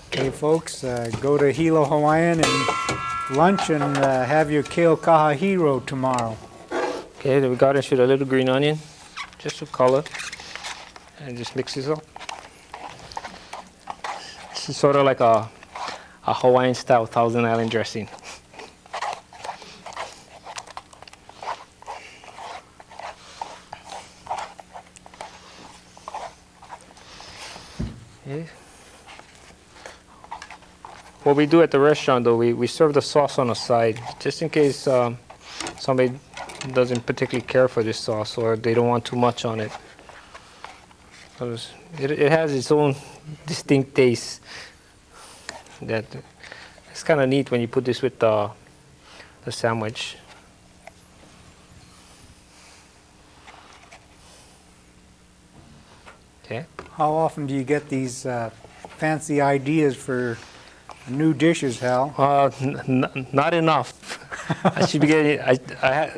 [SPEAKER 1] Okay, folks, go to Hilo Hawaiian and lunch and have your Keaukaha Hilo tomorrow.
[SPEAKER 3] Okay, then we garnish with a little green onion, just for color, and just mix this up. This is sort of like a Hawaiian style Thousand Island dressing. Okay. What we do at the restaurant, though, we serve the sauce on the side, just in case somebody doesn't particularly care for this sauce or they don't want too much on it. Because it has its own distinct taste. That it's kind of neat when you put this with the sandwich. Okay.
[SPEAKER 1] How often do you get these fancy ideas for new dishes, Hal?
[SPEAKER 3] Not enough. I should be getting.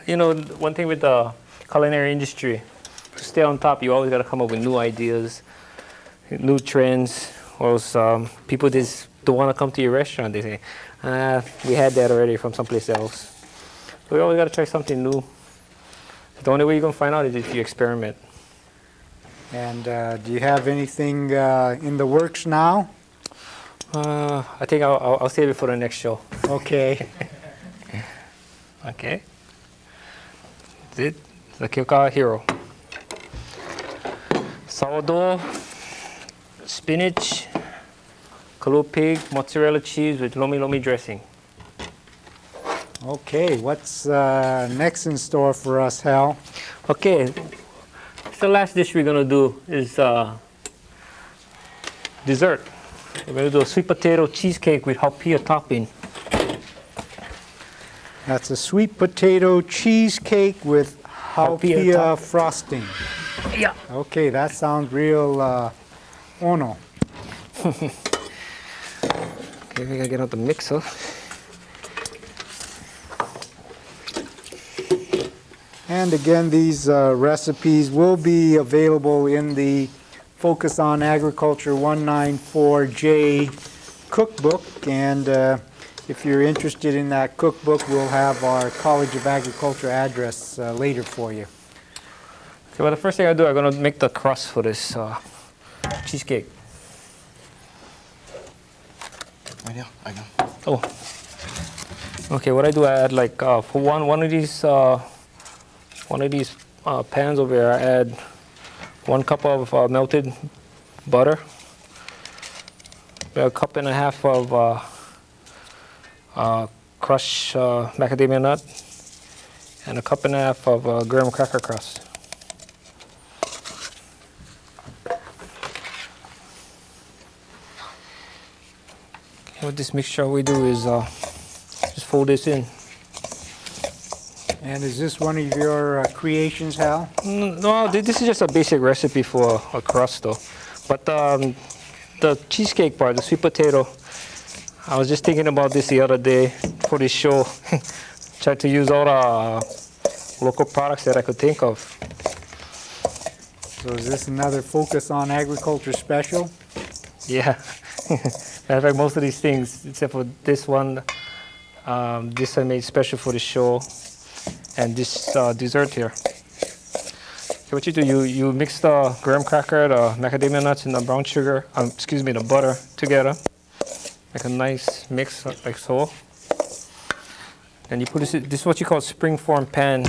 [SPEAKER 3] You know, one thing with the culinary industry, to stay on top, you always got to come up with new ideas, new trends. Or else people just don't want to come to your restaurant. They say, we had that already from someplace else. So we always got to try something new. The only way you're gonna find out is if you experiment.
[SPEAKER 1] And do you have anything in the works now?
[SPEAKER 3] I think I'll save it for the next show.
[SPEAKER 1] Okay.
[SPEAKER 3] Okay. That's it. The Keaukaha Hilo. Sourdough, spinach, kalua pig, mozzarella cheese with Lomi dressing.
[SPEAKER 1] Okay, what's next in store for us, Hal?
[SPEAKER 3] Okay. The last dish we're gonna do is dessert. We're gonna do a sweet potato cheesecake with Haupia topping.
[SPEAKER 1] That's a sweet potato cheesecake with Haupia frosting.
[SPEAKER 3] Yeah.
[SPEAKER 1] Okay, that sounds real ono.
[SPEAKER 3] Okay, we gotta get out the mixer.
[SPEAKER 1] And again, these recipes will be available in the Focus on Agriculture 194J cookbook. And if you're interested in that cookbook, we'll have our College of Agriculture address later for you.
[SPEAKER 3] Okay, well, the first thing I do, I'm gonna make the crust for this cheesecake.
[SPEAKER 2] I know.
[SPEAKER 3] Oh. Okay, what I do, I add like for one of these pans over here, I add 1 cup of melted butter, a cup and a half of crushed macadamia nut, and a cup and a half of graham cracker crust. What this mixture we do is just fold this in.
[SPEAKER 1] And is this one of your creations, Hal?
[SPEAKER 3] No, this is just a basic recipe for a crust though. But the cheesecake part, the sweet potato, I was just thinking about this the other day for this show. Tried to use all the local products that I could think of.
[SPEAKER 1] So is this another Focus on Agriculture special?
[SPEAKER 3] Yeah. Matter of fact, most of these things, except for this one, this I made special for the show, and this dessert here. So what you do, you mix the graham cracker, the macadamia nuts, and the brown sugar, the butter together. Make a nice mix like so. And you put this is what you call spring form pan.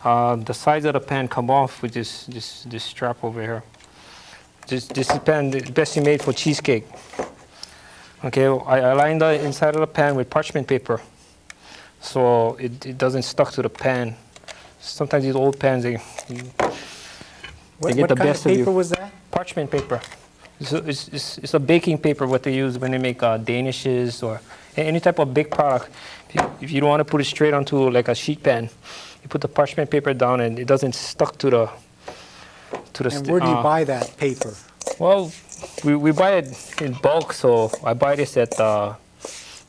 [SPEAKER 3] The sides of the pan come off with this strap over here. This is pan best made for cheesecake. Okay, I line the inside of the pan with parchment paper, so it doesn't stuck to the pan. Sometimes these old pans they get the best of you. What kind of
[SPEAKER 1] paper was that?
[SPEAKER 3] Parchment paper. It's a baking paper what they use when they make danishes or any type of big product. If you don't want to put it straight onto like a sheet pan, you put the parchment paper down and it doesn't stuck to the.
[SPEAKER 1] And where do you buy that paper?
[SPEAKER 3] Well, we buy it in bulk, so I buy this at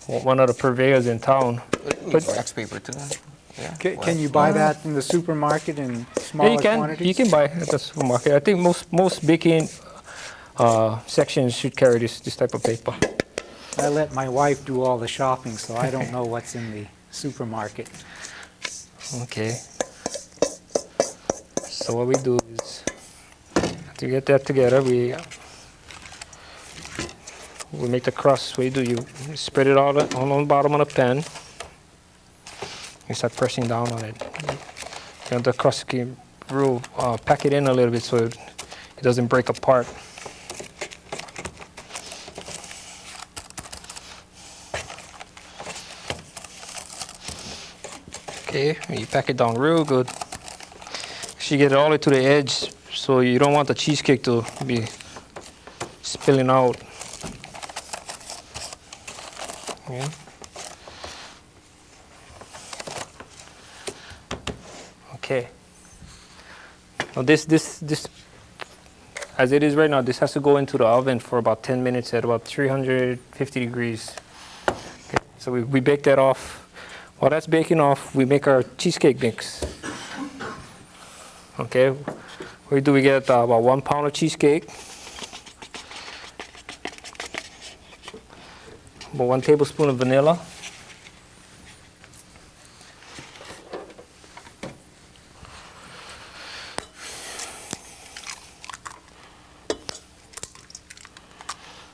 [SPEAKER 3] one of the purveyors in town.
[SPEAKER 2] But wax paper too. Yeah.
[SPEAKER 1] Can you buy that in the supermarket in smaller quantities?
[SPEAKER 3] You can buy it at the supermarket. I think most baking sections should carry this type of paper.
[SPEAKER 1] I let my wife do all the shopping, so I don't know what's in the supermarket.
[SPEAKER 3] Okay. So what we do is, to get that together, we make the crust. What you do, you spread it all on the bottom of the pan. You start pressing down on it. And the crust can pack it in a little bit so it doesn't break apart. Okay, you pack it down real good. You get it all the way to the edge, so you don't want the cheesecake to be spilling out. Okay. Okay. Now this, as it is right now, this has to go into the oven for about 10 minutes at about 350 degrees. Okay. So we bake that off. While that's baking off, we make our cheesecake mix. Okay, we get about 1 pound of cheesecake, about 1 tablespoon of vanilla,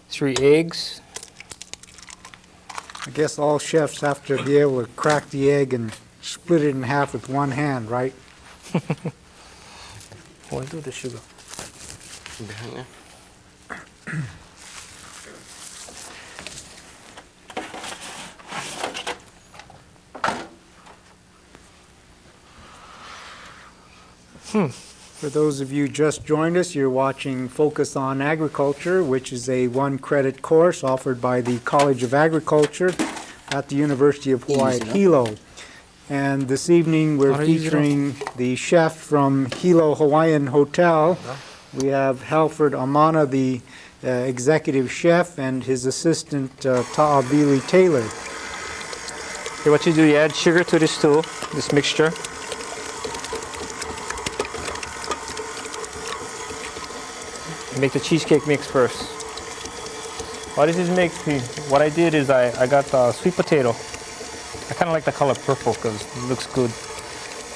[SPEAKER 3] three eggs.
[SPEAKER 1] I guess all chefs have to be able to crack the egg and split it in half with one hand, right?
[SPEAKER 3] What do the sugar?
[SPEAKER 2] Behind there.
[SPEAKER 1] For those of you just joined us, you're watching Focus on Agriculture, which is a one-credit course offered by the College of Agriculture at the University of Hawaii at Hilo. And this evening we're featuring the chef from Hilo Hawaiian Hotel. We have Halford Amana, the executive chef, and his assistant Taavili Taylor.
[SPEAKER 3] Okay, what you do, you add sugar to this too, this mixture. You make the cheesecake mix first. While this is mixed, what I did is I got sweet potato. I kind of like the color purple because it looks good.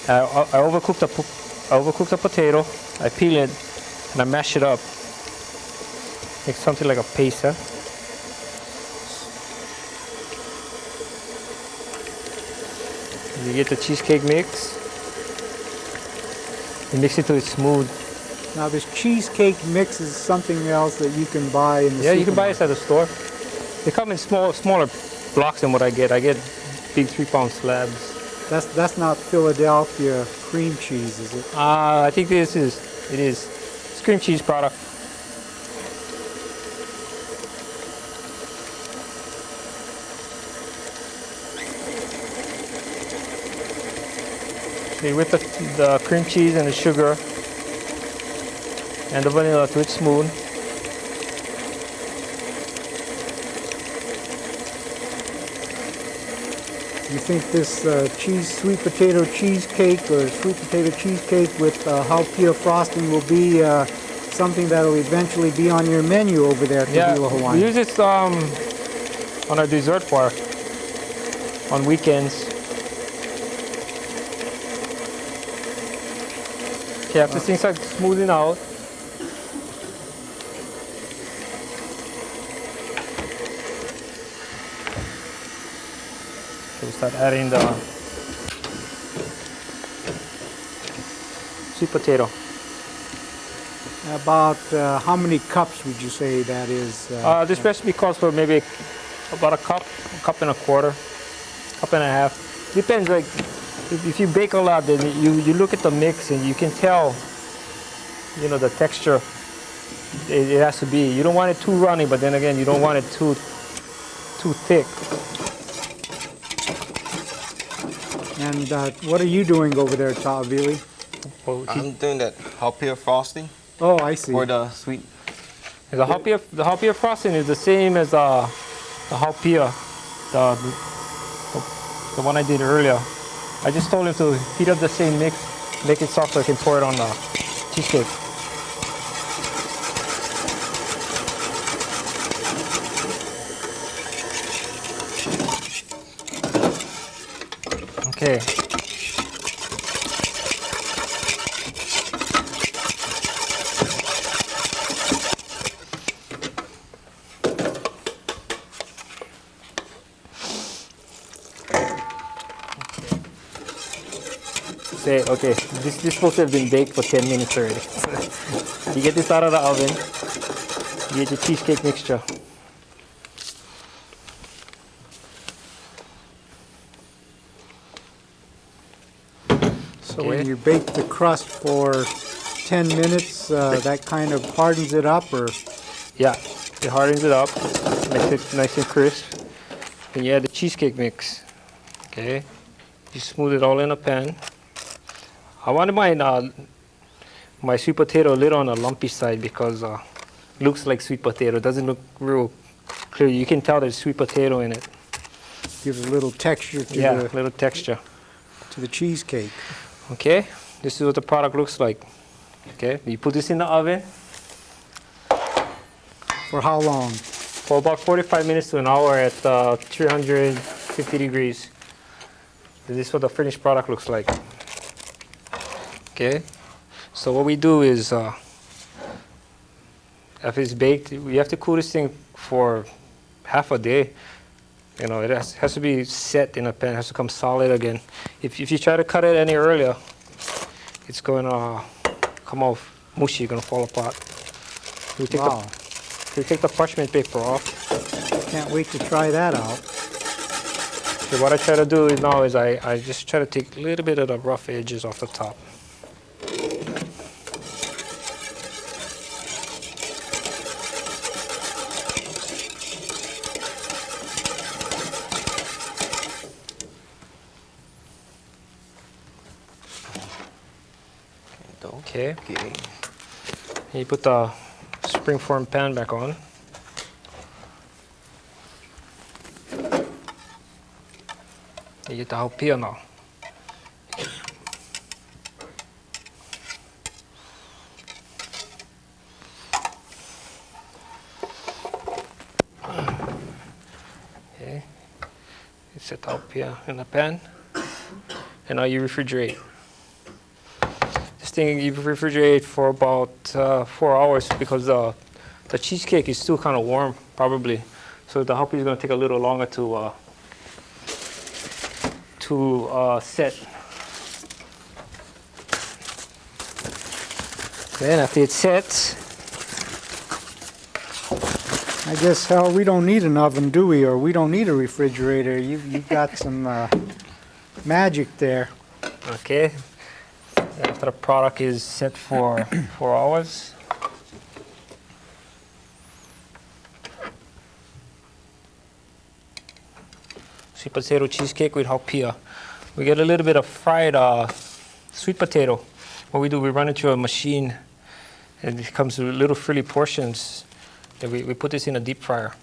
[SPEAKER 3] I overcooked the potato. I peel it and I mash it up. Make something like a paste. Huh? You get the cheesecake mix. You mix it till it's smooth.
[SPEAKER 1] Now this cheesecake mix is something else that you can buy in the
[SPEAKER 3] Yeah, you can buy
[SPEAKER 1] supermarket.
[SPEAKER 3] this at the store. They come in smaller blocks than what I get. I get big 3-pound slabs.
[SPEAKER 1] That's not Philadelphia cream cheese, is it?
[SPEAKER 3] I think it is. It's cream cheese product. Okay, with the cream cheese and the sugar and the vanilla to its smooth.
[SPEAKER 1] You think this sweet potato cheesecake or sweet potato cheesecake with Haupia frosting will be something that will eventually be on your menu over there at the Hilo
[SPEAKER 3] We
[SPEAKER 1] Hawaiian?
[SPEAKER 3] use this on our dessert bar on weekends. Okay, after things start smoothing out, we'll start adding the sweet potato.
[SPEAKER 1] About how many cups would you say that is?
[SPEAKER 3] This recipe calls for maybe about a cup and a quarter, cup and a half. Depends. Like if you bake a lot, then you look at the mix and you can tell, you know, the texture. It has to be. You don't want it too runny, but then again, you don't want it too thick.
[SPEAKER 1] And what are you doing over there, Taavili?
[SPEAKER 2] I'm doing that Haupia frosting
[SPEAKER 1] Oh, I see.
[SPEAKER 2] for the sweet.
[SPEAKER 3] The Haupia frosting is the same as the Haupia, the one I did earlier. I just told him to heat up the same mix, make it soft so I can pour it on the cheesecake. Okay. Okay, this is supposed to have been baked for 10 minutes already. You get this out of the oven, you get your cheesecake mixture.
[SPEAKER 1] So when you bake the crust for 10 minutes, that kind of hardens it up, or?
[SPEAKER 3] Yeah, it hardens it up, makes it nice and crisp. Then you add the cheesecake mix. Okay, you smooth it all in a pan. I wanted my sweet potato a little on the lumpy side because looks like sweet potato. It doesn't look real clear. You can tell there's sweet potato in it.
[SPEAKER 1] Gives a little texture to
[SPEAKER 3] Yeah, a little texture.
[SPEAKER 1] the cheesecake.
[SPEAKER 3] Okay, this is what the product looks like. Okay, you put this in the oven
[SPEAKER 1] For how long?
[SPEAKER 3] for about 45 minutes to an hour at 350 degrees. This is what the finished product looks like. Okay, so what we do is, after it's baked, we have to cool this thing for half a day. You know, it has to be set in a pan, it has to come solid again. If you try to cut it any earlier, it's going to come off mushy, going to fall apart. We take the parchment paper off.
[SPEAKER 1] Can't wait to try that out.
[SPEAKER 3] Okay, what I try to do now is I just try to take a little bit of the rough edges off the top. Okay.
[SPEAKER 2] Okay.
[SPEAKER 3] And you put the springform pan back on. You get the Haupia now. Okay. You set the Haupia in the pan, and now you refrigerate. This thing you refrigerate for about 4 hours because the cheesecake is still kind of warm, probably. So the Haupia is going to take a little longer to set. Then after it sets,
[SPEAKER 1] I guess, hell, we don't need an oven, do we? Or we don't need a refrigerator. You've got some magic there.
[SPEAKER 3] okay, after the product is set for 4 hours, sweet potato cheesecake with Haupia. We get a little bit of fried sweet potato. What we do, we run it through a machine, and it comes with little frilly portions. And we put this in a deep fryer.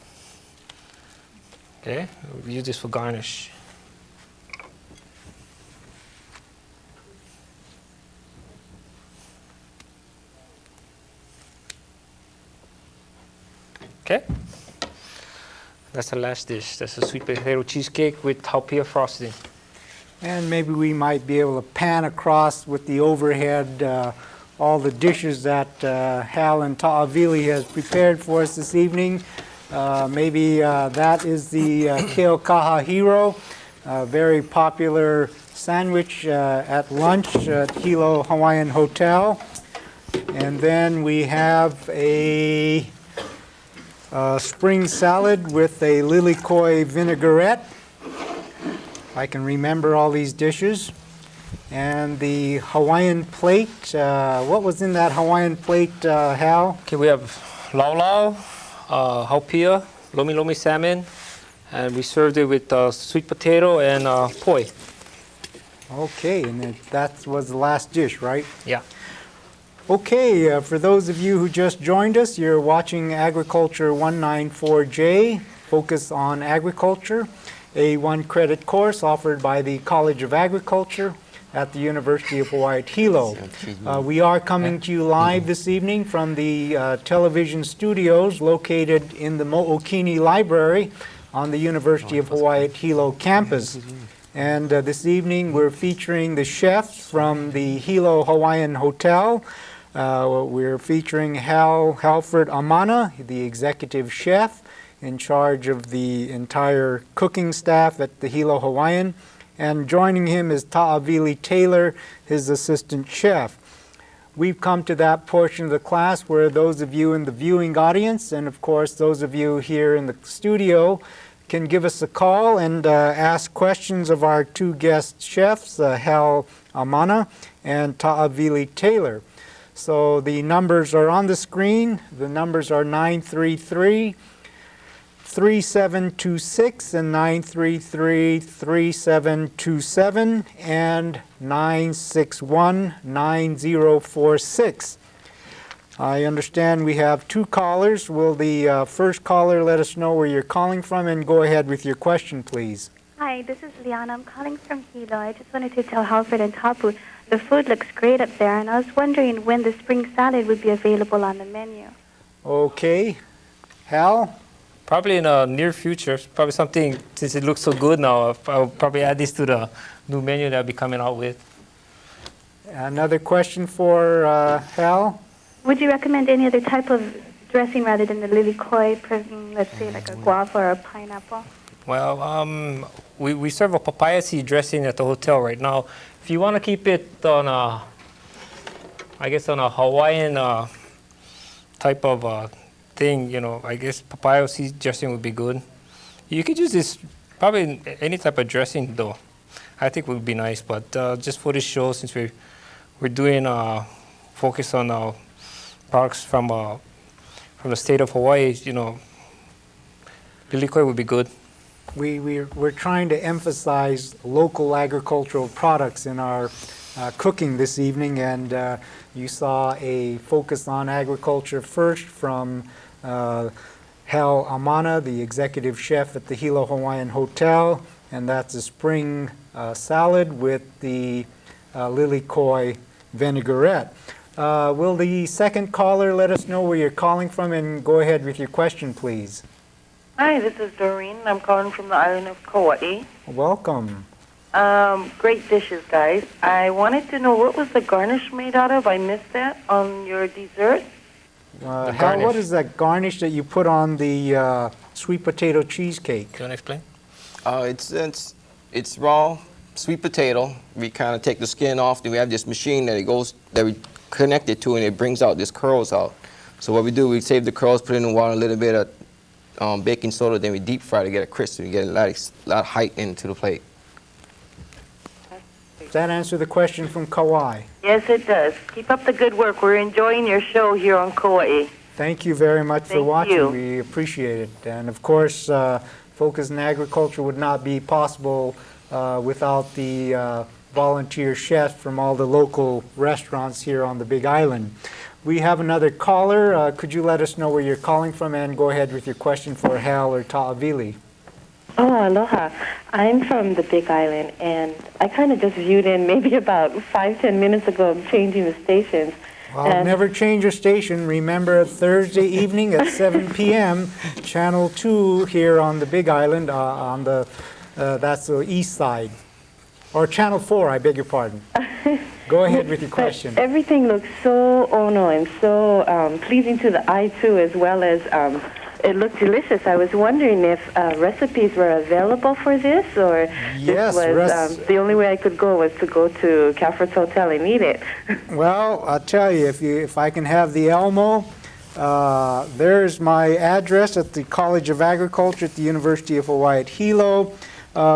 [SPEAKER 3] Okay, we use this for garnish. Okay, that's the last dish. That's a sweet potato cheesecake with Haupia frosting.
[SPEAKER 1] And maybe we might be able to pan across with the overhead all the dishes that Hal and Taavili has prepared for us this evening. Maybe that is the Keaukaha Hilo, a very popular sandwich at lunch at Hilo Hawaiian Hotel. And then we have a spring salad with a Lilikoi vinaigrette. I can remember all these dishes. And the Hawaiian plate, what was in that Hawaiian plate, Hal?
[SPEAKER 3] Okay, we have Laulau, Haupia, Lomi salmon, and we served it with sweet potato and poi.
[SPEAKER 1] Okay, and that was the last dish, right?
[SPEAKER 3] Yeah.
[SPEAKER 1] Okay, for those of you who just joined us, you're watching Agriculture 194J, Focus on Agriculture, a one-credit course offered by the College of Agriculture at the University of Hawaii at Hilo. We are coming to you live this evening from the television studios located in the Mookini Library on the University of Hawaii at Hilo campus. And this evening we're featuring the chefs from the Hilo Hawaiian Hotel. We're featuring Halford Amana, the executive chef in charge of the entire cooking staff at the Hilo Hawaiian. And joining him is Taavili Taylor, his assistant chef. We've come to that portion of the class where those of you in the viewing audience, and of course those of you here in the studio, can give us a call and ask questions of our two guest chefs, Hal Amana and Taavili Taylor. So the numbers are on the screen. The numbers are 933-3726 and 933-3727 and 961-9046. I understand we have two callers. Will the first caller let us know where you're calling from, and go ahead with your question, please.
[SPEAKER 4] Hi, this is Liana. I'm calling from Hilo. I just wanted to tell Halford and Tapu the food looks great up there, and I was wondering when the spring salad would be available on the menu.
[SPEAKER 1] Okay. Hal?
[SPEAKER 3] Probably in the near future. Probably something, since it looks so good now, I'll probably add this to the new menu that I'll be coming out with.
[SPEAKER 1] Another question for Hal?
[SPEAKER 4] Would you recommend any other type of dressing rather than the Lilikoi, let's say like a guava or a pineapple?
[SPEAKER 3] Well, we serve a papaya seed dressing at the hotel right now. If you want to keep it on a, I guess on a Hawaiian type of thing, you know, I guess papaya seed dressing would be good. You could use this probably in any type of dressing though. I think would be nice, but just for this show, since we're doing focus on products from the state of Hawaii, you know, Lilikoi would be good.
[SPEAKER 1] We're trying to emphasize local agricultural products in our cooking this evening, and you saw a focus on agriculture first from Hal Amana, the executive chef at the Hilo Hawaiian Hotel, and that's a spring salad with the Lilikoi vinaigrette. Will the second caller let us know where you're calling from, and go ahead with your question, please?
[SPEAKER 5] Hi, this is Doreen. I'm calling from the island of Kauai.
[SPEAKER 1] Welcome.
[SPEAKER 5] Great dishes, guys. I wanted to know, what was the garnish made out of? I missed that on your dessert.
[SPEAKER 1] Hal, what is that garnish that you put on the sweet potato cheesecake?
[SPEAKER 3] Do you want to explain?
[SPEAKER 2] It's raw sweet potato. We kind of take the skin off. Then we have this machine that we connect it to, and it brings out these curls out. So what we do, we save the curls, put in the water, a little bit of baking soda, then we deep fry to get it crisp. We get a lot of height into the plate.
[SPEAKER 1] Does that answer the question from Kauai?
[SPEAKER 5] Yes, it does. Keep up the good work. We're enjoying your show here on Kauai.
[SPEAKER 1] Thank you very much for
[SPEAKER 5] Thank
[SPEAKER 1] watching.
[SPEAKER 5] you.
[SPEAKER 1] We appreciate it. And of course, Focus in Agriculture would not be possible without the volunteer chefs from all the local restaurants here on the Big Island. We have another caller. Could you let us know where you're calling from and go ahead with your question for Hal or Taavili?
[SPEAKER 5] Oh, aloha. I'm from the Big Island, and I kind of just viewed in maybe about 5-10 minutes ago of changing the stations.
[SPEAKER 1] Well,
[SPEAKER 5] And-
[SPEAKER 1] never change your station. Remember, Thursday evening at 7 p.m., Channel 2 here on the Big Island, on the that's the east side. Or Channel 4, I beg your pardon. Go ahead with your question.
[SPEAKER 5] But everything looks so ono and so pleasing to the eye, too, as well as it looked delicious. I was wondering if recipes were available for this, or
[SPEAKER 1] Yes,
[SPEAKER 5] this was the only way I could go was to go to Halford's Hotel and eat it.
[SPEAKER 1] Well, I'll tell you, if I can have the Elmo, there's my address at the College of Agriculture at the University of Hawaii at Hilo.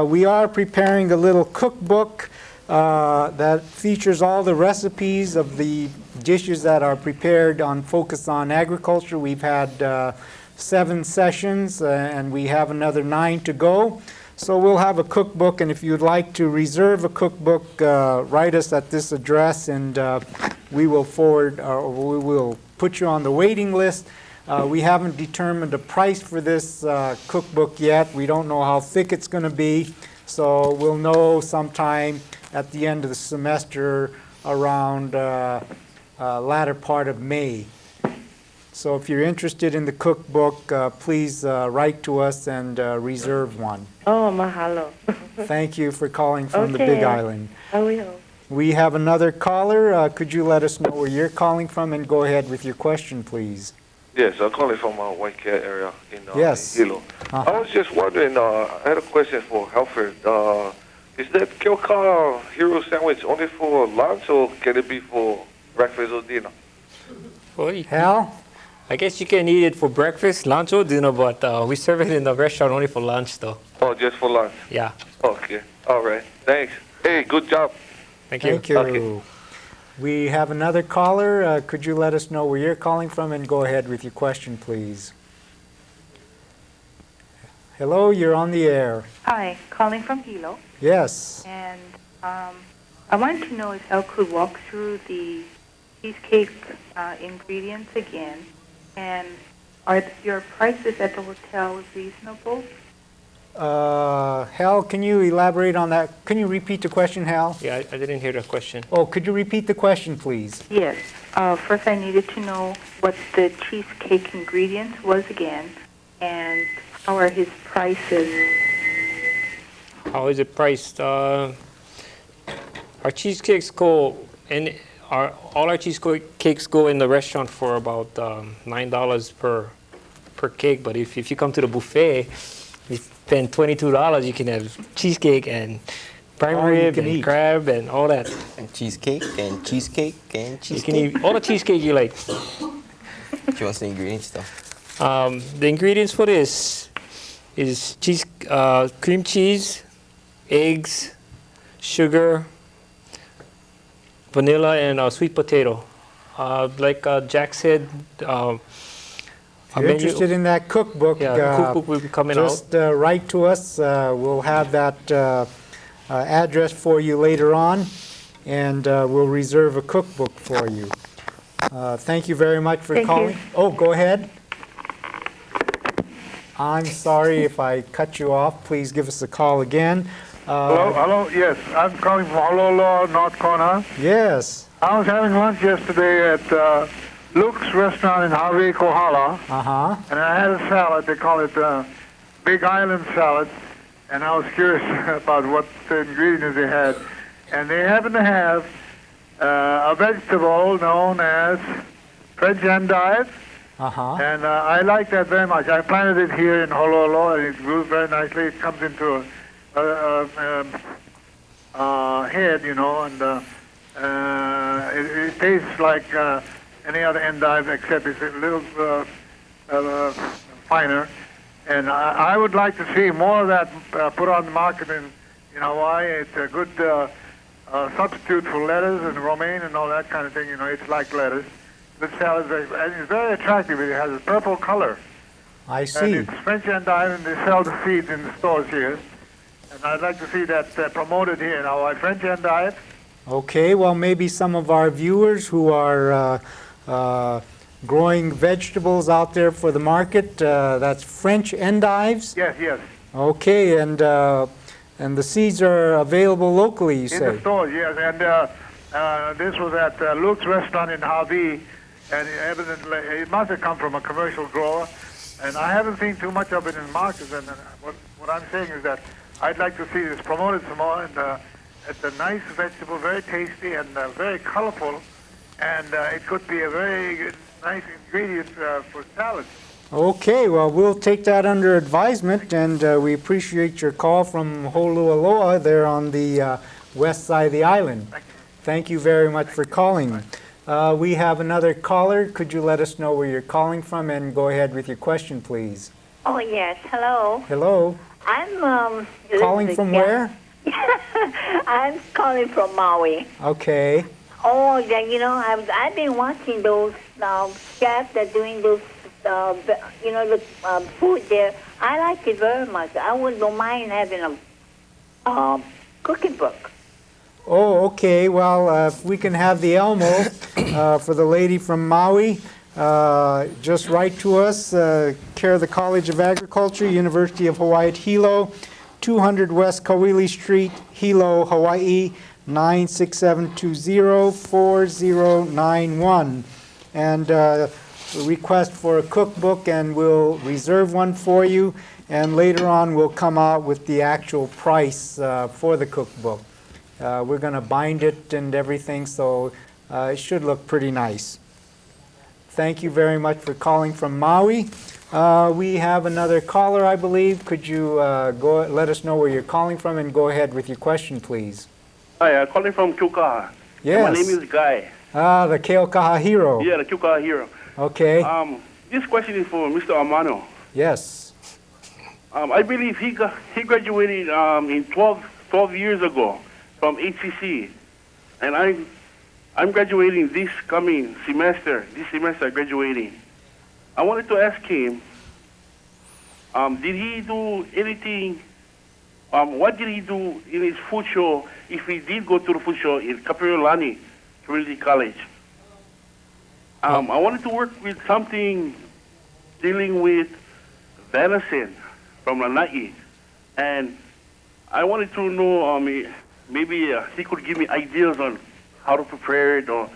[SPEAKER 1] We are preparing a little cookbook that features all the recipes of the dishes that are prepared on Focus on Agriculture. We've had 7 sessions, and we have another 9 to go. So we'll have a cookbook, and if you'd like to reserve a cookbook, write us at this address, and we will forward, or we will put you on the waiting list. We haven't determined a price for this cookbook yet. We don't know how thick it's going to be, so we'll know sometime at the end of the semester around latter part of May. So if you're interested in the cookbook, please write to us and reserve one.
[SPEAKER 5] Oh, mahalo.
[SPEAKER 1] Thank you for calling from the Big Island.
[SPEAKER 5] I will.
[SPEAKER 1] We have another caller. Could you let us know where you're calling from and go ahead with your question, please?
[SPEAKER 6] Yes, I'm calling from White Cat area in
[SPEAKER 1] Yes.
[SPEAKER 6] Hilo. I was just wondering, I had a question for Halford. Is that Keaukaha Hero sandwich only for lunch, or can it be for breakfast or dinner?
[SPEAKER 3] Well,
[SPEAKER 1] Hal?
[SPEAKER 3] I guess you can eat it for breakfast, lunch, or dinner, but we serve it in the restaurant only for lunch, though.
[SPEAKER 6] Oh, just for lunch?
[SPEAKER 3] Yeah.
[SPEAKER 6] Okay, all right, thanks. Hey, good job.
[SPEAKER 3] Thank you.
[SPEAKER 1] Thank you.
[SPEAKER 6] Okay.
[SPEAKER 1] We have another caller. Could you let us know where you're calling from and go ahead with your question, please? Hello, you're on the air.
[SPEAKER 7] Hi, calling from Hilo,
[SPEAKER 1] Yes.
[SPEAKER 7] and I wanted to know if I could walk through the cheesecake ingredients again, and are your prices at the hotel reasonable?
[SPEAKER 1] Hal, can you elaborate on that? Can you repeat the question, Hal?
[SPEAKER 3] Yeah, I didn't hear the question.
[SPEAKER 1] Oh, could you repeat the question, please?
[SPEAKER 7] Yes. First, I needed to know what the cheesecake ingredients was again, and how are his prices?
[SPEAKER 3] How is it priced? Our cheesecakes go in. All our cheesecakes go in the restaurant for about $9 per cake. But if you come to the buffet, you spend $22. You can have cheesecake and prime
[SPEAKER 1] All you
[SPEAKER 3] rib
[SPEAKER 1] can
[SPEAKER 3] and
[SPEAKER 1] eat.
[SPEAKER 3] crab and all that.
[SPEAKER 2] And cheesecake and cheesecake and
[SPEAKER 3] You
[SPEAKER 2] cheesecake.
[SPEAKER 3] can eat all the cheesecake you like.
[SPEAKER 2] She wants the ingredients though.
[SPEAKER 3] The ingredients for this is cream cheese, eggs, sugar, vanilla, and sweet potato. Like Jack said,
[SPEAKER 1] If you're interested in that cookbook,
[SPEAKER 3] yeah, the cookbook will be coming out.
[SPEAKER 1] just write to us. We'll have that address for you later on, and we'll reserve a cookbook for you. Thank you very much for
[SPEAKER 7] Thank you.
[SPEAKER 1] calling. Oh, go ahead. I'm sorry if I cut you off. Please give us a call again.
[SPEAKER 8] Hello, yes. I'm calling from Laulau, North Kona.
[SPEAKER 1] Yes.
[SPEAKER 8] I was having lunch yesterday at Luke's restaurant in Hawaii, Kohala,
[SPEAKER 1] Uh-huh.
[SPEAKER 8] and I had a salad. They call it Big Island salad, and I was curious about what the ingredients they had. And they happen to have a vegetable known as French endive,
[SPEAKER 1] Uh-huh.
[SPEAKER 8] and I like that very much. I planted it here in Honolulu, and it grew very nicely. It comes into a head, you know, and it tastes like any other endive, except it's a little finer. And I would like to see more of that put on the market in Hawaii. It's a good substitute for lettuce and romaine and all that kind of thing. You know, it's like lettuce. The salad is and it's very attractive. It has a purple color.
[SPEAKER 1] I
[SPEAKER 8] And
[SPEAKER 1] see.
[SPEAKER 8] it's French endive, and they sell the seeds in the stores here. And I'd like to see that promoted here in Hawaii. French endive.
[SPEAKER 1] Okay, well, maybe some of our viewers who are growing vegetables out there for the market, that's French endives?
[SPEAKER 8] Yes, yes.
[SPEAKER 1] Okay, and the seeds are available locally, you say?
[SPEAKER 8] In the stores, yes. And this was at Luke's restaurant in Haupia, and evidently it must have come from a commercial grower. And I haven't seen too much of it in markets. And what I'm saying is that I'd like to see this promoted some more. And it's a nice vegetable, very tasty and very colorful. And it could be a very nice ingredient for salad.
[SPEAKER 1] Okay, well, we'll take that under advisement, and we appreciate your call from Holualoa there on the west side of the island. Thank you very much for calling. We have another caller. Could you let us know where you're calling from and go ahead with your question, please?
[SPEAKER 9] Oh, yes. Hello.
[SPEAKER 1] Hello.
[SPEAKER 9] I'm
[SPEAKER 1] calling from where?
[SPEAKER 9] I'm calling from Maui.
[SPEAKER 1] Okay.
[SPEAKER 9] Oh, yeah, you know, I've been watching those chefs that are doing those, the food there. I like it very much. I wouldn't mind having a cooking book.
[SPEAKER 1] Oh, okay. Well, if we can have the Elmo for the lady from Maui, just write to us, care of the College of Agriculture, University of Hawaii at Hilo, 200 West Kauili Street, Hilo, Hawaii, 96720-4091. And request for a cookbook, and we'll reserve one for you. And later on, we'll come out with the actual price for the cookbook. We're going to bind it and everything, so it should look pretty nice. Thank you very much for calling from Maui. We have another caller, I believe. Could you let us know where you're calling from and go ahead with your question, please?
[SPEAKER 10] Hi, I'm calling from Keaukaha.
[SPEAKER 1] Yes.
[SPEAKER 10] My name is Guy.
[SPEAKER 1] Ah, the Keaukaha hero.
[SPEAKER 10] Yeah, the Keaukaha hero.
[SPEAKER 1] Okay.
[SPEAKER 10] This question is for Mr. Amano.
[SPEAKER 1] Yes.
[SPEAKER 10] I believe he graduated in 12 years ago from HCC, and I'm graduating this coming semester. This semester, graduating. I wanted to ask him, did he do anything? What did he do in his food show, if he did go to the food show in Kapiolani Community College? I wanted to work with something dealing with venison from Lanai, and I wanted to know maybe he could give me ideas on how to prepare it. Or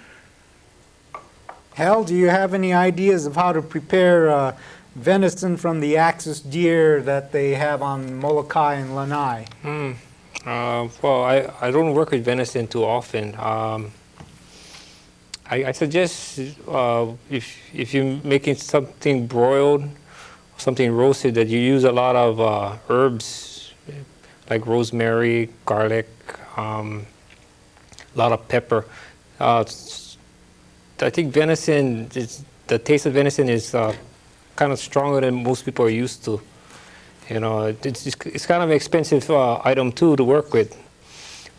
[SPEAKER 1] Hal, do you have any ideas of how to prepare venison from the axis deer that they have on Molokai and Lanai?
[SPEAKER 3] Well, I don't work with venison too often. I suggest if you're making something broiled, something roasted, that you use a lot of herbs like rosemary, garlic, a lot of pepper. I think venison, the taste of venison is kind of stronger than most people are used to. You know, it's kind of an expensive item too to work with.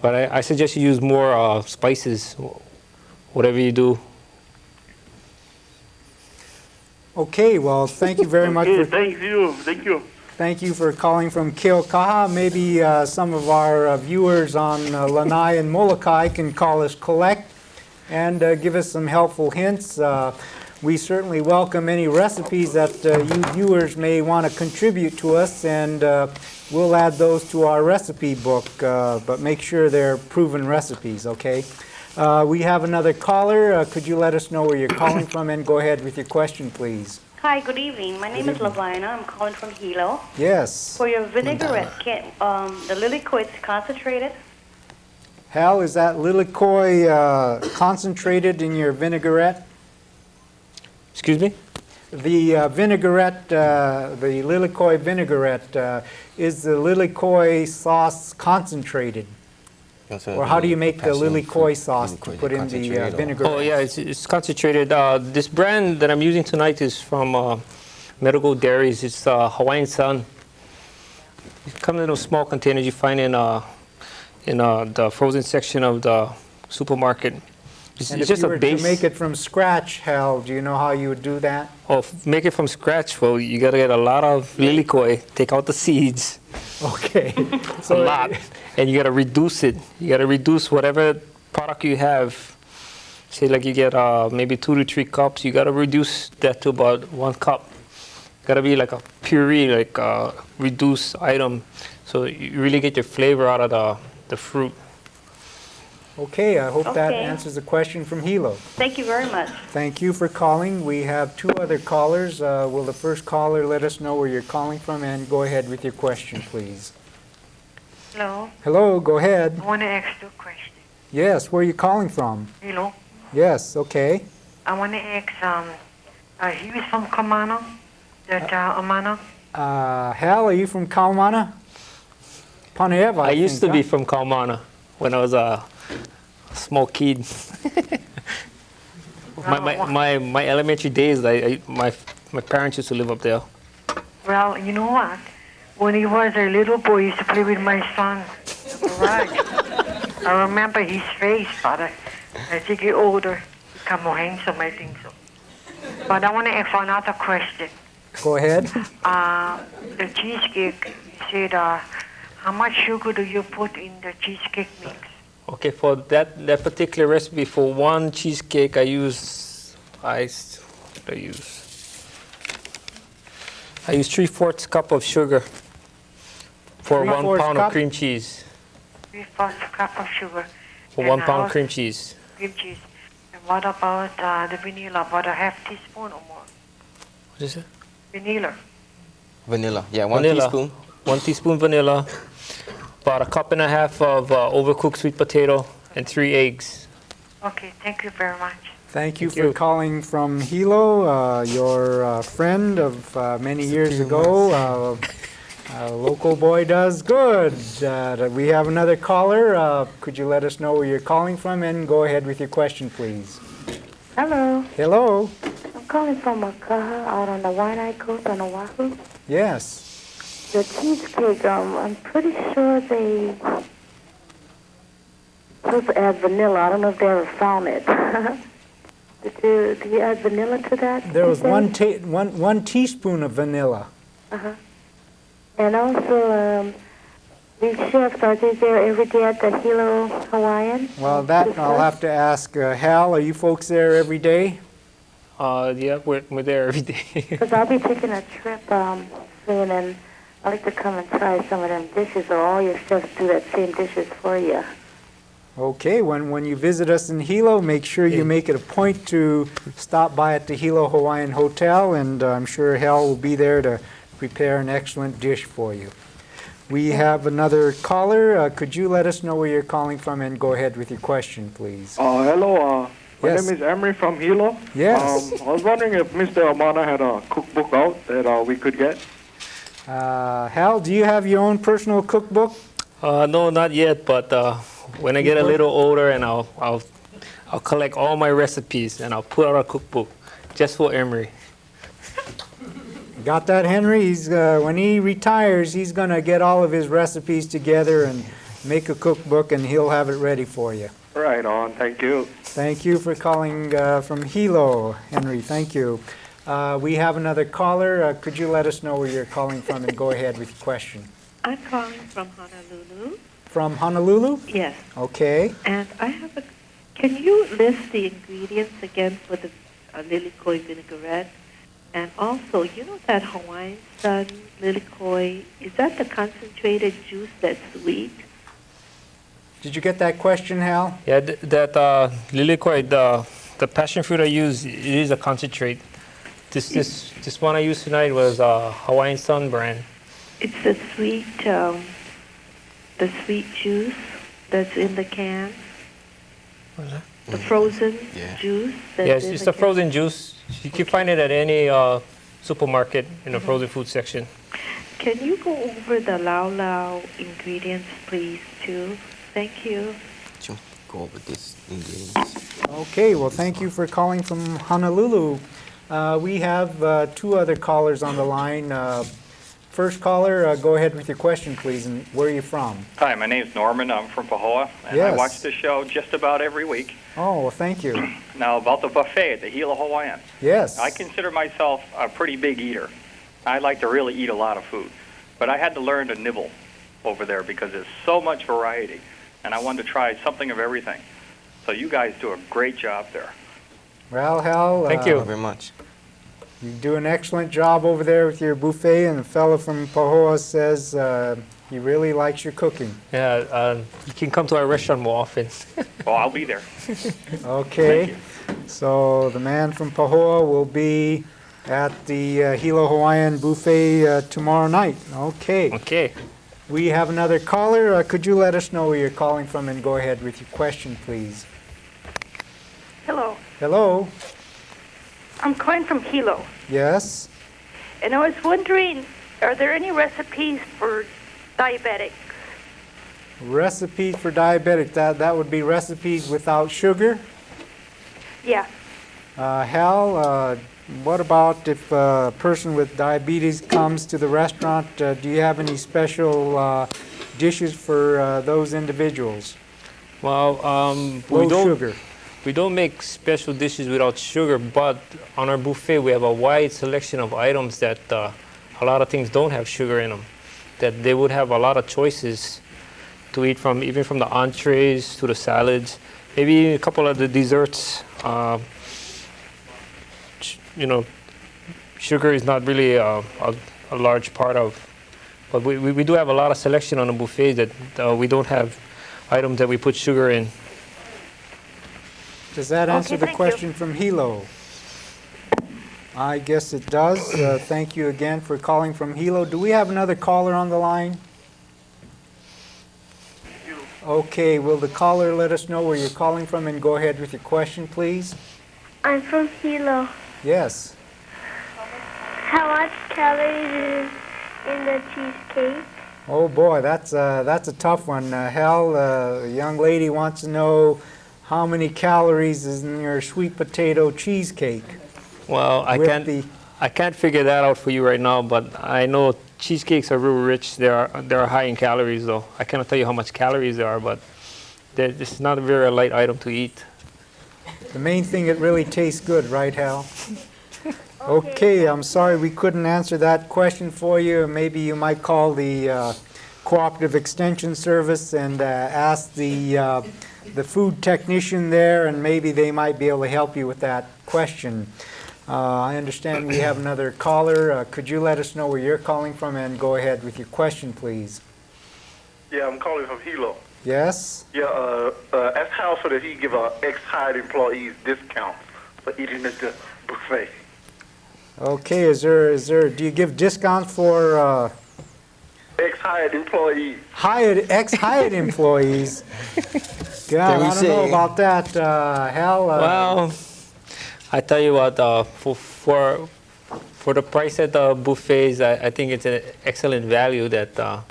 [SPEAKER 3] But I suggest you use more spices, whatever you do.
[SPEAKER 1] Okay, well, thank you very much.
[SPEAKER 10] Thank you.
[SPEAKER 1] Thank you for calling from Keaukaha. Maybe some of our viewers on Lanai and Molokai can call us collect and give us some helpful hints. We certainly welcome any recipes that you viewers may want to contribute to us, and we'll add those to our recipe book, but make sure they're proven recipes, okay? We have another caller. Could you let us know where you're calling from and go ahead with your question, please?
[SPEAKER 11] Hi, good evening. My name is Lavina. I'm calling from Hilo.
[SPEAKER 1] Yes.
[SPEAKER 11] For your vinaigrette, the Lilikoi is concentrated?
[SPEAKER 1] Hal, is that Lilikoi concentrated in your vinaigrette?
[SPEAKER 3] Excuse me?
[SPEAKER 1] The vinaigrette, the Lilikoi vinaigrette, is the Lilikoi sauce concentrated? Or how do you make the Lilikoi sauce to put in the vinaigrette?
[SPEAKER 3] Oh, yeah, it's concentrated. This brand that I'm using tonight is from Medical Dairies. It's Hawaiian Sun. It comes in those small containers you find in the frozen section of the supermarket.
[SPEAKER 1] And
[SPEAKER 3] It's
[SPEAKER 1] if
[SPEAKER 3] just
[SPEAKER 1] you
[SPEAKER 3] a
[SPEAKER 1] were
[SPEAKER 3] base.
[SPEAKER 1] to make it from scratch, Hal, do you know how you would do that?
[SPEAKER 3] Oh, make it from scratch. Well, you gotta get a lot of lilikoi, take out the seeds,
[SPEAKER 1] Okay.
[SPEAKER 3] a lot, and you gotta reduce it. You gotta reduce whatever product you have. Say like you get maybe 2 to 3 cups, you gotta reduce that to about 1 cup. Gotta be like a puree, like a reduced item, so you really get your flavor out of the fruit.
[SPEAKER 1] Okay, I hope that
[SPEAKER 11] Okay.
[SPEAKER 1] answers the question from Hilo.
[SPEAKER 11] Thank you very much.
[SPEAKER 1] Thank you for calling. We have 2 other callers. Will the first caller let us know where you're calling from, and go ahead with your question, please.
[SPEAKER 12] Hello,
[SPEAKER 1] Hello, go ahead.
[SPEAKER 12] I want to ask you a question.
[SPEAKER 1] Yes, where are you calling from?
[SPEAKER 12] Hello,
[SPEAKER 1] Yes, okay.
[SPEAKER 12] I want to ask, he was from Kamana, that Amana.
[SPEAKER 1] Hal, are you from Kaumana? Paneeva,
[SPEAKER 3] I used to
[SPEAKER 1] think,
[SPEAKER 3] be
[SPEAKER 1] huh?
[SPEAKER 3] from Kaumana when I was a small kid. my elementary days, my parents used to live up there.
[SPEAKER 12] Well, you know what? When he was a little boy, he used to play with my son in the garage. I remember his face, but as he get older, he become more handsome, I think so. But I want to ask another question.
[SPEAKER 1] Go ahead.
[SPEAKER 12] The cheesecake, you said, how much sugar do you put in the cheesecake mix?
[SPEAKER 3] Okay, for that particular recipe, for one cheesecake, I use 3/4 cup of sugar for 1
[SPEAKER 1] 3/4
[SPEAKER 3] pound
[SPEAKER 1] cup?
[SPEAKER 3] of cream cheese.
[SPEAKER 12] 3/4 cup of sugar.
[SPEAKER 3] For
[SPEAKER 12] And
[SPEAKER 3] 1 pound
[SPEAKER 12] how-
[SPEAKER 3] cream cheese.
[SPEAKER 12] Cream cheese. And what about the vanilla? About a half teaspoon or more?
[SPEAKER 3] What is it?
[SPEAKER 12] Vanilla.
[SPEAKER 2] Vanilla. Yeah, 1
[SPEAKER 3] Vanilla.
[SPEAKER 2] teaspoon.
[SPEAKER 3] 1 teaspoon vanilla. About 1.5 cups of overcooked sweet potato and 3 eggs.
[SPEAKER 12] Okay, thank you very much.
[SPEAKER 1] Thank you
[SPEAKER 3] Thank
[SPEAKER 1] for
[SPEAKER 3] you.
[SPEAKER 1] calling from Hilo, your friend of many years ago. Local boy does good. We have another caller. Could you let us know where you're calling from, and go ahead with your question, please.
[SPEAKER 4] Hello.
[SPEAKER 1] Hello.
[SPEAKER 4] I'm calling from Keaukaha out on the Waianae Coast on Oahu.
[SPEAKER 1] Yes.
[SPEAKER 4] The cheesecake, I'm pretty sure they supposed to add vanilla. I don't know if they ever found it. Do you add vanilla to that?
[SPEAKER 1] There was
[SPEAKER 4] cheesecake?
[SPEAKER 1] one teaspoon of vanilla.
[SPEAKER 4] Uh-huh. And also, these chefs, are they there every day at the Hilo Hawaiian?
[SPEAKER 1] Well, that I'll have to ask Hal. Are you folks there every day?
[SPEAKER 3] Yeah, we're there every day.
[SPEAKER 4] Because I'll be taking a trip soon, and I'd like to come and try some of them dishes, or all your chefs do that same dishes for you.
[SPEAKER 1] Okay, when you visit us in Hilo, make sure you make it a point to stop by at the Hilo Hawaiian Hotel, and I'm sure Hal will be there to prepare an excellent dish for you. We have another caller. Could you let us know where you're calling from, and go ahead with your question, please?
[SPEAKER 13] Hello, my
[SPEAKER 1] Yes.
[SPEAKER 13] name is Emery from Hilo.
[SPEAKER 1] Yes.
[SPEAKER 13] I was wondering if Mr. Amana had a cookbook out that we could get.
[SPEAKER 1] Hal, do you have your own personal cookbook?
[SPEAKER 3] No, not yet, but when I get a little older, and I'll collect all my recipes and I'll put out a cookbook just for Emery.
[SPEAKER 1] Got that, Henry? He's when he retires, he's gonna get all of his recipes together and make a cookbook, and he'll have it ready for you.
[SPEAKER 13] Right on, thank you.
[SPEAKER 1] Thank you for calling from Hilo, Henry. Thank you. We have another caller. Could you let us know where you're calling from, and go ahead with your question?
[SPEAKER 14] I'm calling from Honolulu.
[SPEAKER 1] From Honolulu?
[SPEAKER 14] Yes.
[SPEAKER 1] Okay.
[SPEAKER 14] And I have a. Can you list the ingredients again for the Lilikoi vinaigrette? And also, you know that Hawaiian Sun Lilikoi, is that the concentrated juice that's sweet?
[SPEAKER 1] Did you get that question, Hal?
[SPEAKER 3] Yeah, that Lilikoi, the passion fruit I use, it is a concentrate. This one I used tonight was Hawaiian Sun brand.
[SPEAKER 14] It's the sweet juice that's in the can.
[SPEAKER 3] What is that?
[SPEAKER 14] The frozen juice. That's
[SPEAKER 3] Yes,
[SPEAKER 14] in
[SPEAKER 3] it's
[SPEAKER 14] the
[SPEAKER 3] the frozen juice. You can find it at any supermarket in the frozen food section.
[SPEAKER 14] Can you go over the Laulau ingredients, please, too? Thank you.
[SPEAKER 2] Go over these ingredients.
[SPEAKER 1] Okay, well, thank you for calling from Honolulu. We have 2 other callers on the line. first caller, go ahead with your question, please, and where are you from?
[SPEAKER 15] Hi, my name's Norman. I'm from Pahoa, and
[SPEAKER 1] Yes.
[SPEAKER 15] I watch this show just about every week.
[SPEAKER 1] Oh, well, thank you.
[SPEAKER 15] Now, about the buffet at the Hilo Hawaiian.
[SPEAKER 1] Yes.
[SPEAKER 15] I consider myself a pretty big eater. I like to really eat a lot of food. But I had to learn to nibble over there because there's so much variety, and I wanted to try something of everything. So you guys do a great job there.
[SPEAKER 1] Well, Hal,
[SPEAKER 3] Thank you
[SPEAKER 2] very much.
[SPEAKER 1] You do an excellent job over there with your buffet, and the fellow from Pahoa says he really likes your cooking.
[SPEAKER 3] Yeah, you can come to our restaurant more often.
[SPEAKER 15] Well, I'll be there.
[SPEAKER 1] Okay. So the man from Pahoa will be at the Hilo Hawaiian buffet tomorrow night. Okay.
[SPEAKER 3] Okay.
[SPEAKER 1] We have another caller. Could you let us know where you're calling from and go ahead with your question, please?
[SPEAKER 16] Hello.
[SPEAKER 1] Hello.
[SPEAKER 16] I'm calling from Hilo,
[SPEAKER 1] Yes.
[SPEAKER 16] and I was wondering, are there any recipes for diabetics?
[SPEAKER 1] Recipes for diabetic. That would be recipes without sugar.
[SPEAKER 16] Yeah.
[SPEAKER 1] Hal, what about if a person with diabetes comes to the restaurant? Do you have any special dishes for those individuals?
[SPEAKER 3] Well,
[SPEAKER 1] Low sugar.
[SPEAKER 3] We don't make special dishes without sugar, but on our buffet we have a wide selection of items that a lot of things don't have sugar in them. That they would have a lot of choices to eat from, even from the entrees to the salads, maybe a couple of the desserts. You know, sugar is not really a large part of, but we do have a lot of selection on the buffet that we don't have items that we put sugar in.
[SPEAKER 1] Does that answer the question from Hilo? I guess it does. Thank you again for calling from Hilo. Do we have another caller on the line? Okay, will the caller let us know where you're calling from and go ahead with your question, please?
[SPEAKER 17] I'm from Hilo.
[SPEAKER 1] Yes.
[SPEAKER 17] How much calories is in the cheesecake?
[SPEAKER 1] Oh boy, that's a tough one. Hal, a young lady wants to know how many calories is in your sweet potato cheesecake.
[SPEAKER 3] Well, I can't figure that out for you right now, but I know cheesecakes are real rich. They are high in calories, though. I cannot tell you how much calories there are, but it's not a very light item to eat.
[SPEAKER 1] The main thing, it really tastes good, right, Hal? Okay, I'm sorry we couldn't answer that question for you. Maybe you might call the Cooperative Extension Service and ask the food technician there, and maybe they might be able to help you with that question. I understand we have another caller. Could you let us know where you're calling from and go ahead with your question, please?
[SPEAKER 18] Yeah, I'm calling from Hilo.
[SPEAKER 1] Yes?
[SPEAKER 18] Yeah, ask Halford if he give ex-hired employees discounts for eating at the buffet.
[SPEAKER 1] Okay, do you give discounts for
[SPEAKER 18] Ex-hired employees.
[SPEAKER 1] Ex-hired employees? God, I don't know about that, Hal.
[SPEAKER 3] Well, I tell you what, for the price at the buffets, I think it's an excellent value that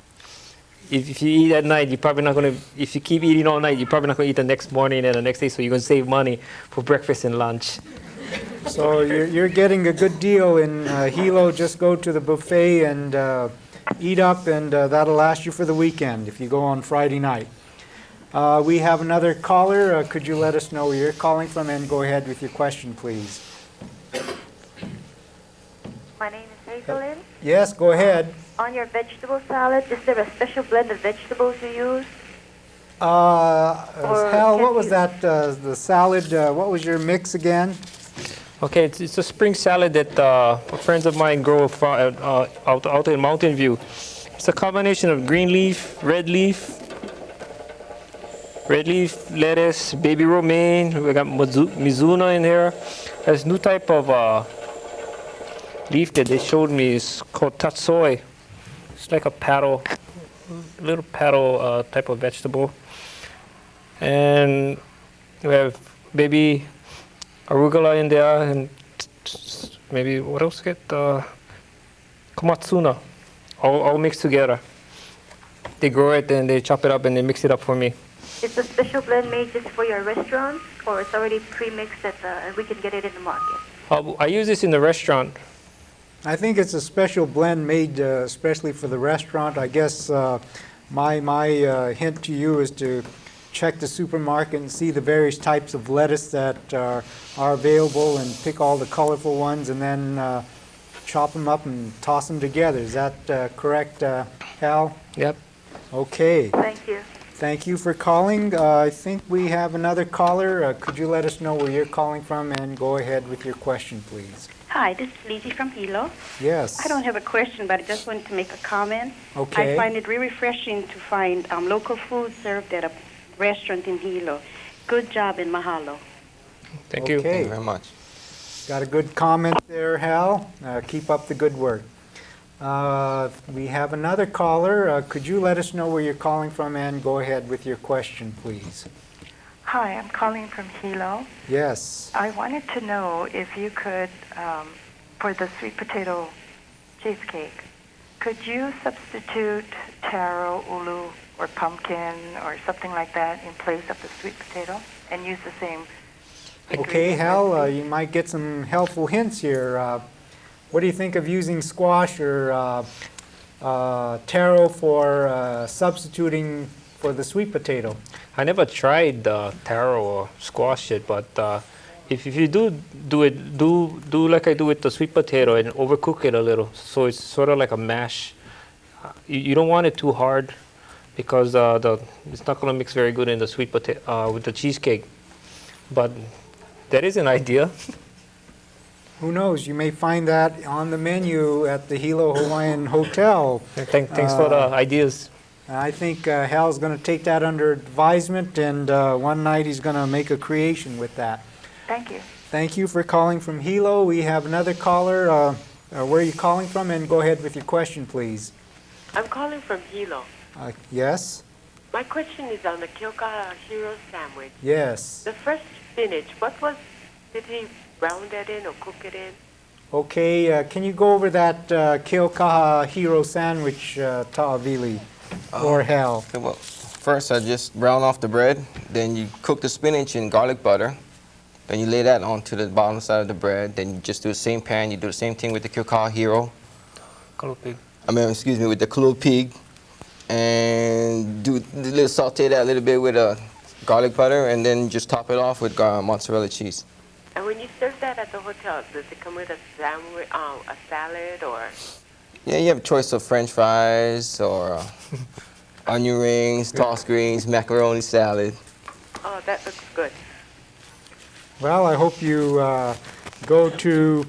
[SPEAKER 3] if you eat at night, you're probably not going to, if you keep eating all night, you're probably not going to eat the next morning and the next day, so you're going to save money for breakfast and lunch.
[SPEAKER 1] So you're getting a good deal in Hilo. Just go to the buffet and eat up, and that'll last you for the weekend if you go on Friday night. We have another caller. Could you let us know where you're calling from and go ahead with your question, please?
[SPEAKER 4] My name is Hazelin.
[SPEAKER 1] Yes, go ahead.
[SPEAKER 4] On your vegetable salad, is there a special blend of vegetables you use?
[SPEAKER 1] Hal, what was that, the salad, what was your mix again?
[SPEAKER 3] Okay, it's a spring salad that friends of mine grow out in Mountain View. It's a combination of green leaf, red leaf, lettuce, baby romaine. We got mizuna in here. There's a new type of leaf that they showed me. It's called tatsoi. It's like a little paddle type of vegetable. And we have baby arugula in there, and maybe what else get? Komatsuna, all mixed together. They grow it and they chop it up and they mix it up for me.
[SPEAKER 4] Is the special blend made just for your restaurant, or it's already pre-mixed and we can get it in the market?
[SPEAKER 3] I use this in the restaurant.
[SPEAKER 1] I think it's a special blend made especially for the restaurant. I guess my hint to you is to check the supermarket and see the various types of lettuce that are available and pick all the colorful ones and then chop them up and toss them together. Is that correct, Hal?
[SPEAKER 3] Yep.
[SPEAKER 1] Okay.
[SPEAKER 7] Thank you.
[SPEAKER 1] Thank you for calling. I think we have another caller. Could you let us know where you're calling from and go ahead with your question, please?
[SPEAKER 11] Hi, this is Lizzie from Hilo.
[SPEAKER 1] Yes.
[SPEAKER 11] I don't have a question, but I just wanted to make a comment.
[SPEAKER 1] Okay.
[SPEAKER 11] I find it really refreshing to find local food served at a restaurant in Hilo. Good job and mahalo.
[SPEAKER 3] Thank you.
[SPEAKER 1] Okay.
[SPEAKER 2] Thank you very much.
[SPEAKER 1] Got a good comment there, Hal. Keep up the good work. We have another caller. Could you let us know where you're calling from and go ahead with your question, please?
[SPEAKER 7] Hi, I'm calling from Hilo.
[SPEAKER 1] Yes.
[SPEAKER 7] I wanted to know if you could, for the sweet potato cheesecake, could you substitute taro, ulu, or pumpkin or something like that in place of the sweet potato and use the same
[SPEAKER 1] Okay,
[SPEAKER 7] ingredient
[SPEAKER 1] Hal,
[SPEAKER 7] recipe?
[SPEAKER 1] you might get some helpful hints here. What do you think of using squash or taro for substituting for the sweet potato?
[SPEAKER 3] I never tried taro or squash yet, but if you do it, do like I do with the sweet potato and overcook it a little, so it's sort of like a mash. You don't want it too hard because it's not going to mix very good in the sweet potato with the cheesecake. But that is an idea.
[SPEAKER 1] Who knows? You may find that on the menu at the Hilo Hawaiian Hotel.
[SPEAKER 3] Thanks for the ideas.
[SPEAKER 1] I think Hal's going to take that under advisement, and one night he's going to make a creation with that.
[SPEAKER 7] Thank you.
[SPEAKER 1] Thank you for calling from Hilo. We have another caller. Where are you calling from? And go ahead with your question, please.
[SPEAKER 19] I'm calling from Hilo.
[SPEAKER 1] Yes?
[SPEAKER 19] My question is on the Keaukaha Hero sandwich.
[SPEAKER 1] Yes.
[SPEAKER 19] The fresh spinach, did he brown that in or cook it in?
[SPEAKER 1] Okay, can you go over that Keaukaha Hero sandwich, Taavili, or Hal?
[SPEAKER 2] Okay, well, first I just brown off the bread, then you cook the spinach in garlic butter, then you lay that onto the bottom side of the bread, then you just do the same pan, you do the same thing with the Keaukaha Hero. With the Kalua pig, and saute that a little bit with garlic butter, and then just top it off with mozzarella cheese.
[SPEAKER 19] And when you serve that at the hotel, does it come with a sandwich, a salad, or?
[SPEAKER 2] Yeah, you have a choice of French fries or onion rings, tossed greens, macaroni salad.
[SPEAKER 19] Oh, that looks good.
[SPEAKER 1] Well, I hope you go to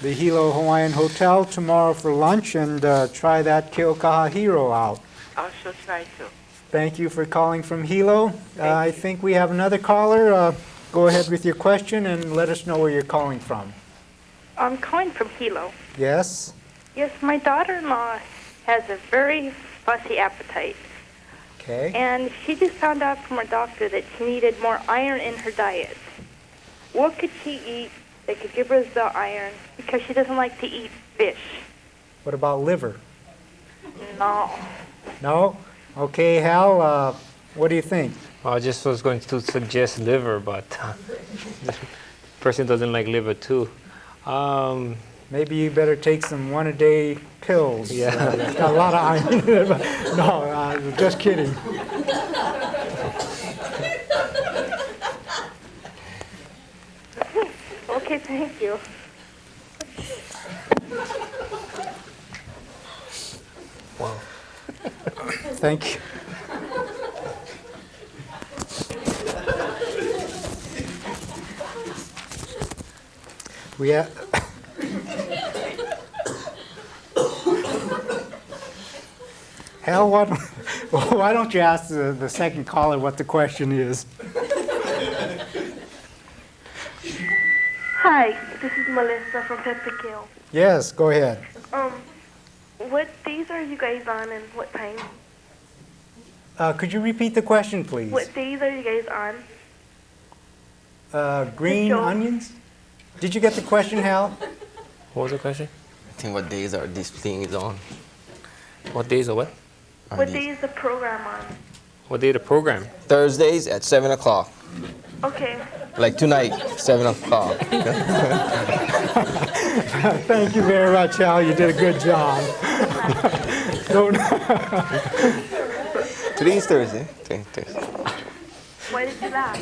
[SPEAKER 1] the Hilo Hawaiian Hotel tomorrow for lunch and try that Keaukaha Hero out.
[SPEAKER 19] I shall try to.
[SPEAKER 1] Thank you for calling from Hilo. I think we have another caller. Go ahead with your question and let us know where you're calling from.
[SPEAKER 16] I'm calling from Hilo.
[SPEAKER 1] Yes?
[SPEAKER 16] Yes, my daughter-in-law has a very fussy appetite.
[SPEAKER 1] Okay.
[SPEAKER 16] And she just found out from her doctor that she needed more iron in her diet. What could she eat that could give her the iron because she doesn't like to eat fish?
[SPEAKER 1] What about liver?
[SPEAKER 16] No.
[SPEAKER 1] No? Okay, Hal, what do you think?
[SPEAKER 3] I just was going to suggest liver, but this person doesn't like liver too.
[SPEAKER 1] Maybe you better take some one-a-day pills.
[SPEAKER 3] Yeah.
[SPEAKER 1] It's got a lot of iron in it. No, just kidding.
[SPEAKER 16] Okay, thank you.
[SPEAKER 1] Wow. Thank you. We have Hal, why don't you ask the second caller what the question is?
[SPEAKER 17] Hi, this is Melissa from Pepperkill.
[SPEAKER 1] Yes, go ahead.
[SPEAKER 17] What days are you guys on and what time?
[SPEAKER 1] Could you repeat the question, please?
[SPEAKER 17] What days are you guys on?
[SPEAKER 1] Green onions? Did you get the question, Hal?
[SPEAKER 3] What was the question?
[SPEAKER 2] I think what days are these things on?
[SPEAKER 3] What days are what?
[SPEAKER 17] What day is the program on?
[SPEAKER 3] What day the program?
[SPEAKER 2] Thursdays at 7 o'clock.
[SPEAKER 17] Okay.
[SPEAKER 2] Like tonight, 7 o'clock.
[SPEAKER 1] Thank you very much, Hal. You did a good job.
[SPEAKER 2] Today's Thursday.
[SPEAKER 17] Why did you laugh?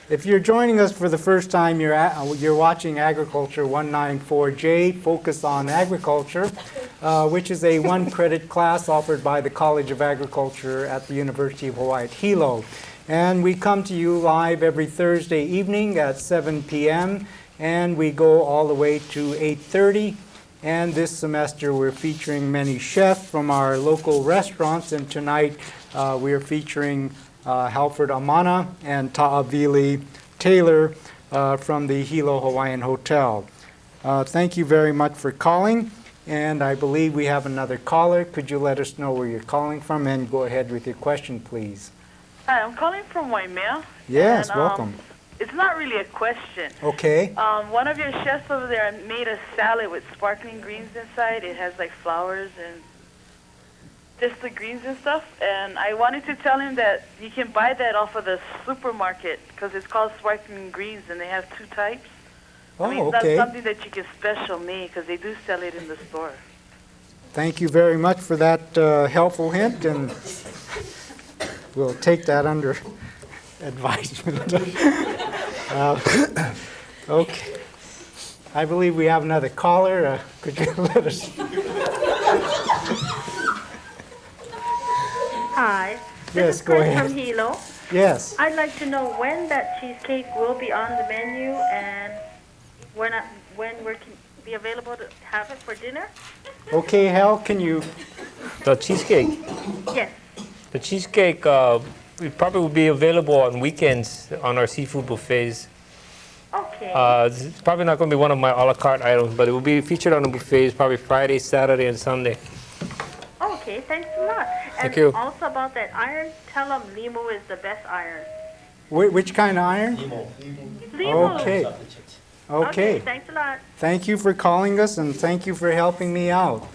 [SPEAKER 1] If you're joining us for the first time, you're watching Agriculture 194J, Focus on Agriculture, which is a one-credit class offered by the College of Agriculture at the University of Hawaii at Hilo. And we come to you live every Thursday evening at 7 p.m., and we go all the way to 8:30. And this semester we're featuring many chefs from our local restaurants, and tonight we are featuring Halford Amana and Taavili Taylor from the Hilo Hawaiian Hotel. Thank you very much for calling, and I believe we have another caller. Could you let us know where you're calling from, and go ahead with your question, please.
[SPEAKER 20] Hi, I'm calling from Waimea.
[SPEAKER 1] Yes,
[SPEAKER 20] and,
[SPEAKER 1] welcome.
[SPEAKER 20] It's not really a question.
[SPEAKER 1] Okay.
[SPEAKER 20] One of your chefs over there made a salad with sparkling greens inside. It has like flowers and just the greens and stuff. And I wanted to tell him that you can buy that off of the supermarket because it's called sparkling greens and they have 2 types.
[SPEAKER 1] Oh,
[SPEAKER 20] I mean, it's
[SPEAKER 1] okay.
[SPEAKER 20] not something that you can special make because they do sell it in the store.
[SPEAKER 1] Thank you very much for that helpful hint, and we'll take that under advisement. Okay. I believe we have another caller. Could you let us?
[SPEAKER 21] Hi.
[SPEAKER 1] Yes,
[SPEAKER 21] This is
[SPEAKER 1] go
[SPEAKER 21] Chris
[SPEAKER 1] ahead.
[SPEAKER 21] from Hilo.
[SPEAKER 1] Yes.
[SPEAKER 21] I'd like to know when that cheesecake will be on the menu and when we can be available to have it for dinner.
[SPEAKER 1] Okay, Hal, can you?
[SPEAKER 3] The cheesecake.
[SPEAKER 21] Yes.
[SPEAKER 3] The cheesecake it probably will be available on weekends on our seafood buffets.
[SPEAKER 21] Okay.
[SPEAKER 3] It's probably not going to be one of my a la carte items, but it will be featured on the buffets probably Friday, Saturday, and Sunday.
[SPEAKER 21] Okay, thanks a lot.
[SPEAKER 3] Thank
[SPEAKER 21] And
[SPEAKER 3] you.
[SPEAKER 21] also about that iron, tell them Limo is the best iron.
[SPEAKER 1] Which kind of iron?
[SPEAKER 21] Limo.
[SPEAKER 1] Okay. Okay.
[SPEAKER 21] Thanks a lot.
[SPEAKER 1] Thank you for calling us, and thank you for helping me out.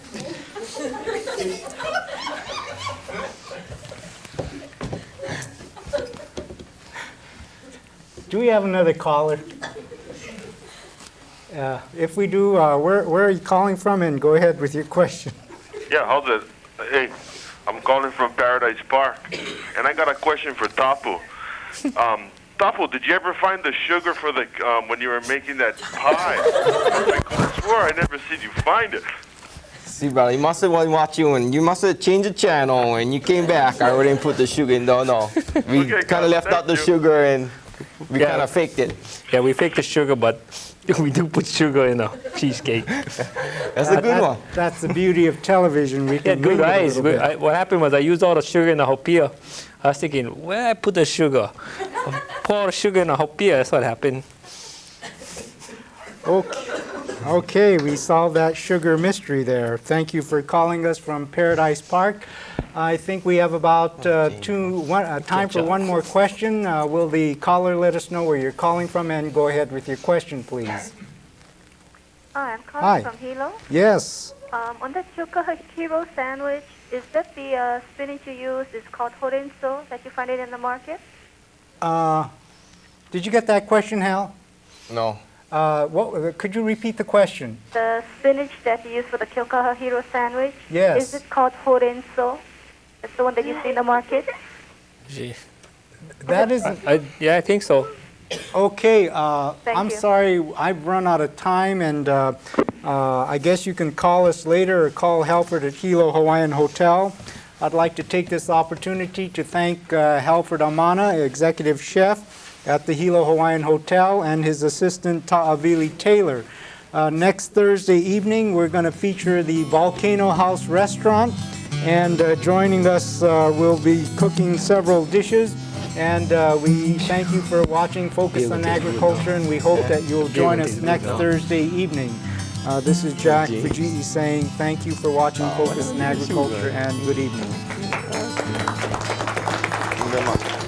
[SPEAKER 1] Do we have another caller? If we do, where are you calling from? And go ahead with your question.
[SPEAKER 6] Yeah, how's it? Hey, I'm calling from Paradise Park, and I got a question for Tapu. Tapu, did you ever find the sugar for the when you were making that pie? I could have swore I never seen you find it.
[SPEAKER 2] See, brother, you must have been watching and you must have changed the channel and you came back. I already put the sugar in. No. We kind of left out the sugar and we kind of faked it.
[SPEAKER 3] Yeah, we faked the sugar, but we do put sugar in the cheesecake.
[SPEAKER 2] That's a good one.
[SPEAKER 1] That's the beauty of television. We can
[SPEAKER 3] good
[SPEAKER 1] wing it a
[SPEAKER 3] eyes.
[SPEAKER 1] little bit.
[SPEAKER 3] What happened was I used all the sugar in the Haupia. I was thinking, where I put the sugar? Pour all the sugar in the Haupia. That's what happened.
[SPEAKER 1] Okay, we solved that sugar mystery there. Thank you for calling us from Paradise Park. I think we have about time for one more question. Will the caller let us know where you're calling from, and go ahead with your question, please.
[SPEAKER 4] Hi, I'm calling
[SPEAKER 1] Hi.
[SPEAKER 4] from Hilo.
[SPEAKER 1] Yes.
[SPEAKER 4] On the Keaukaha Hero sandwich, is that the spinach you use is called horenso that you find it in the market?
[SPEAKER 1] Did you get that question, Hal?
[SPEAKER 2] No.
[SPEAKER 1] Could you repeat the question?
[SPEAKER 4] The spinach that you use for the Keaukaha Hero sandwich?
[SPEAKER 1] Yes.
[SPEAKER 4] Is it called horenso? That's the one that you see in the market?
[SPEAKER 3] Gee.
[SPEAKER 1] That is.
[SPEAKER 3] Yeah, I think so.
[SPEAKER 1] Okay,
[SPEAKER 4] Thank
[SPEAKER 1] I'm
[SPEAKER 4] you.
[SPEAKER 1] sorry, I've run out of time, and I guess you can call us later or call Halford at Hilo Hawaiian Hotel. I'd like to take this opportunity to thank Halford Amana, Executive Chef at the Hilo Hawaiian Hotel, and his assistant Taavili Taylor. Next Thursday evening, we're going to feature the Volcano House Restaurant, and joining us will be cooking several dishes. And we thank you for watching Focus on Agriculture, and we hope that you'll join us next Thursday evening. This is Jack Fujii saying thank you for watching Focus on Agriculture, and good evening.
[SPEAKER 2] Thank you very much.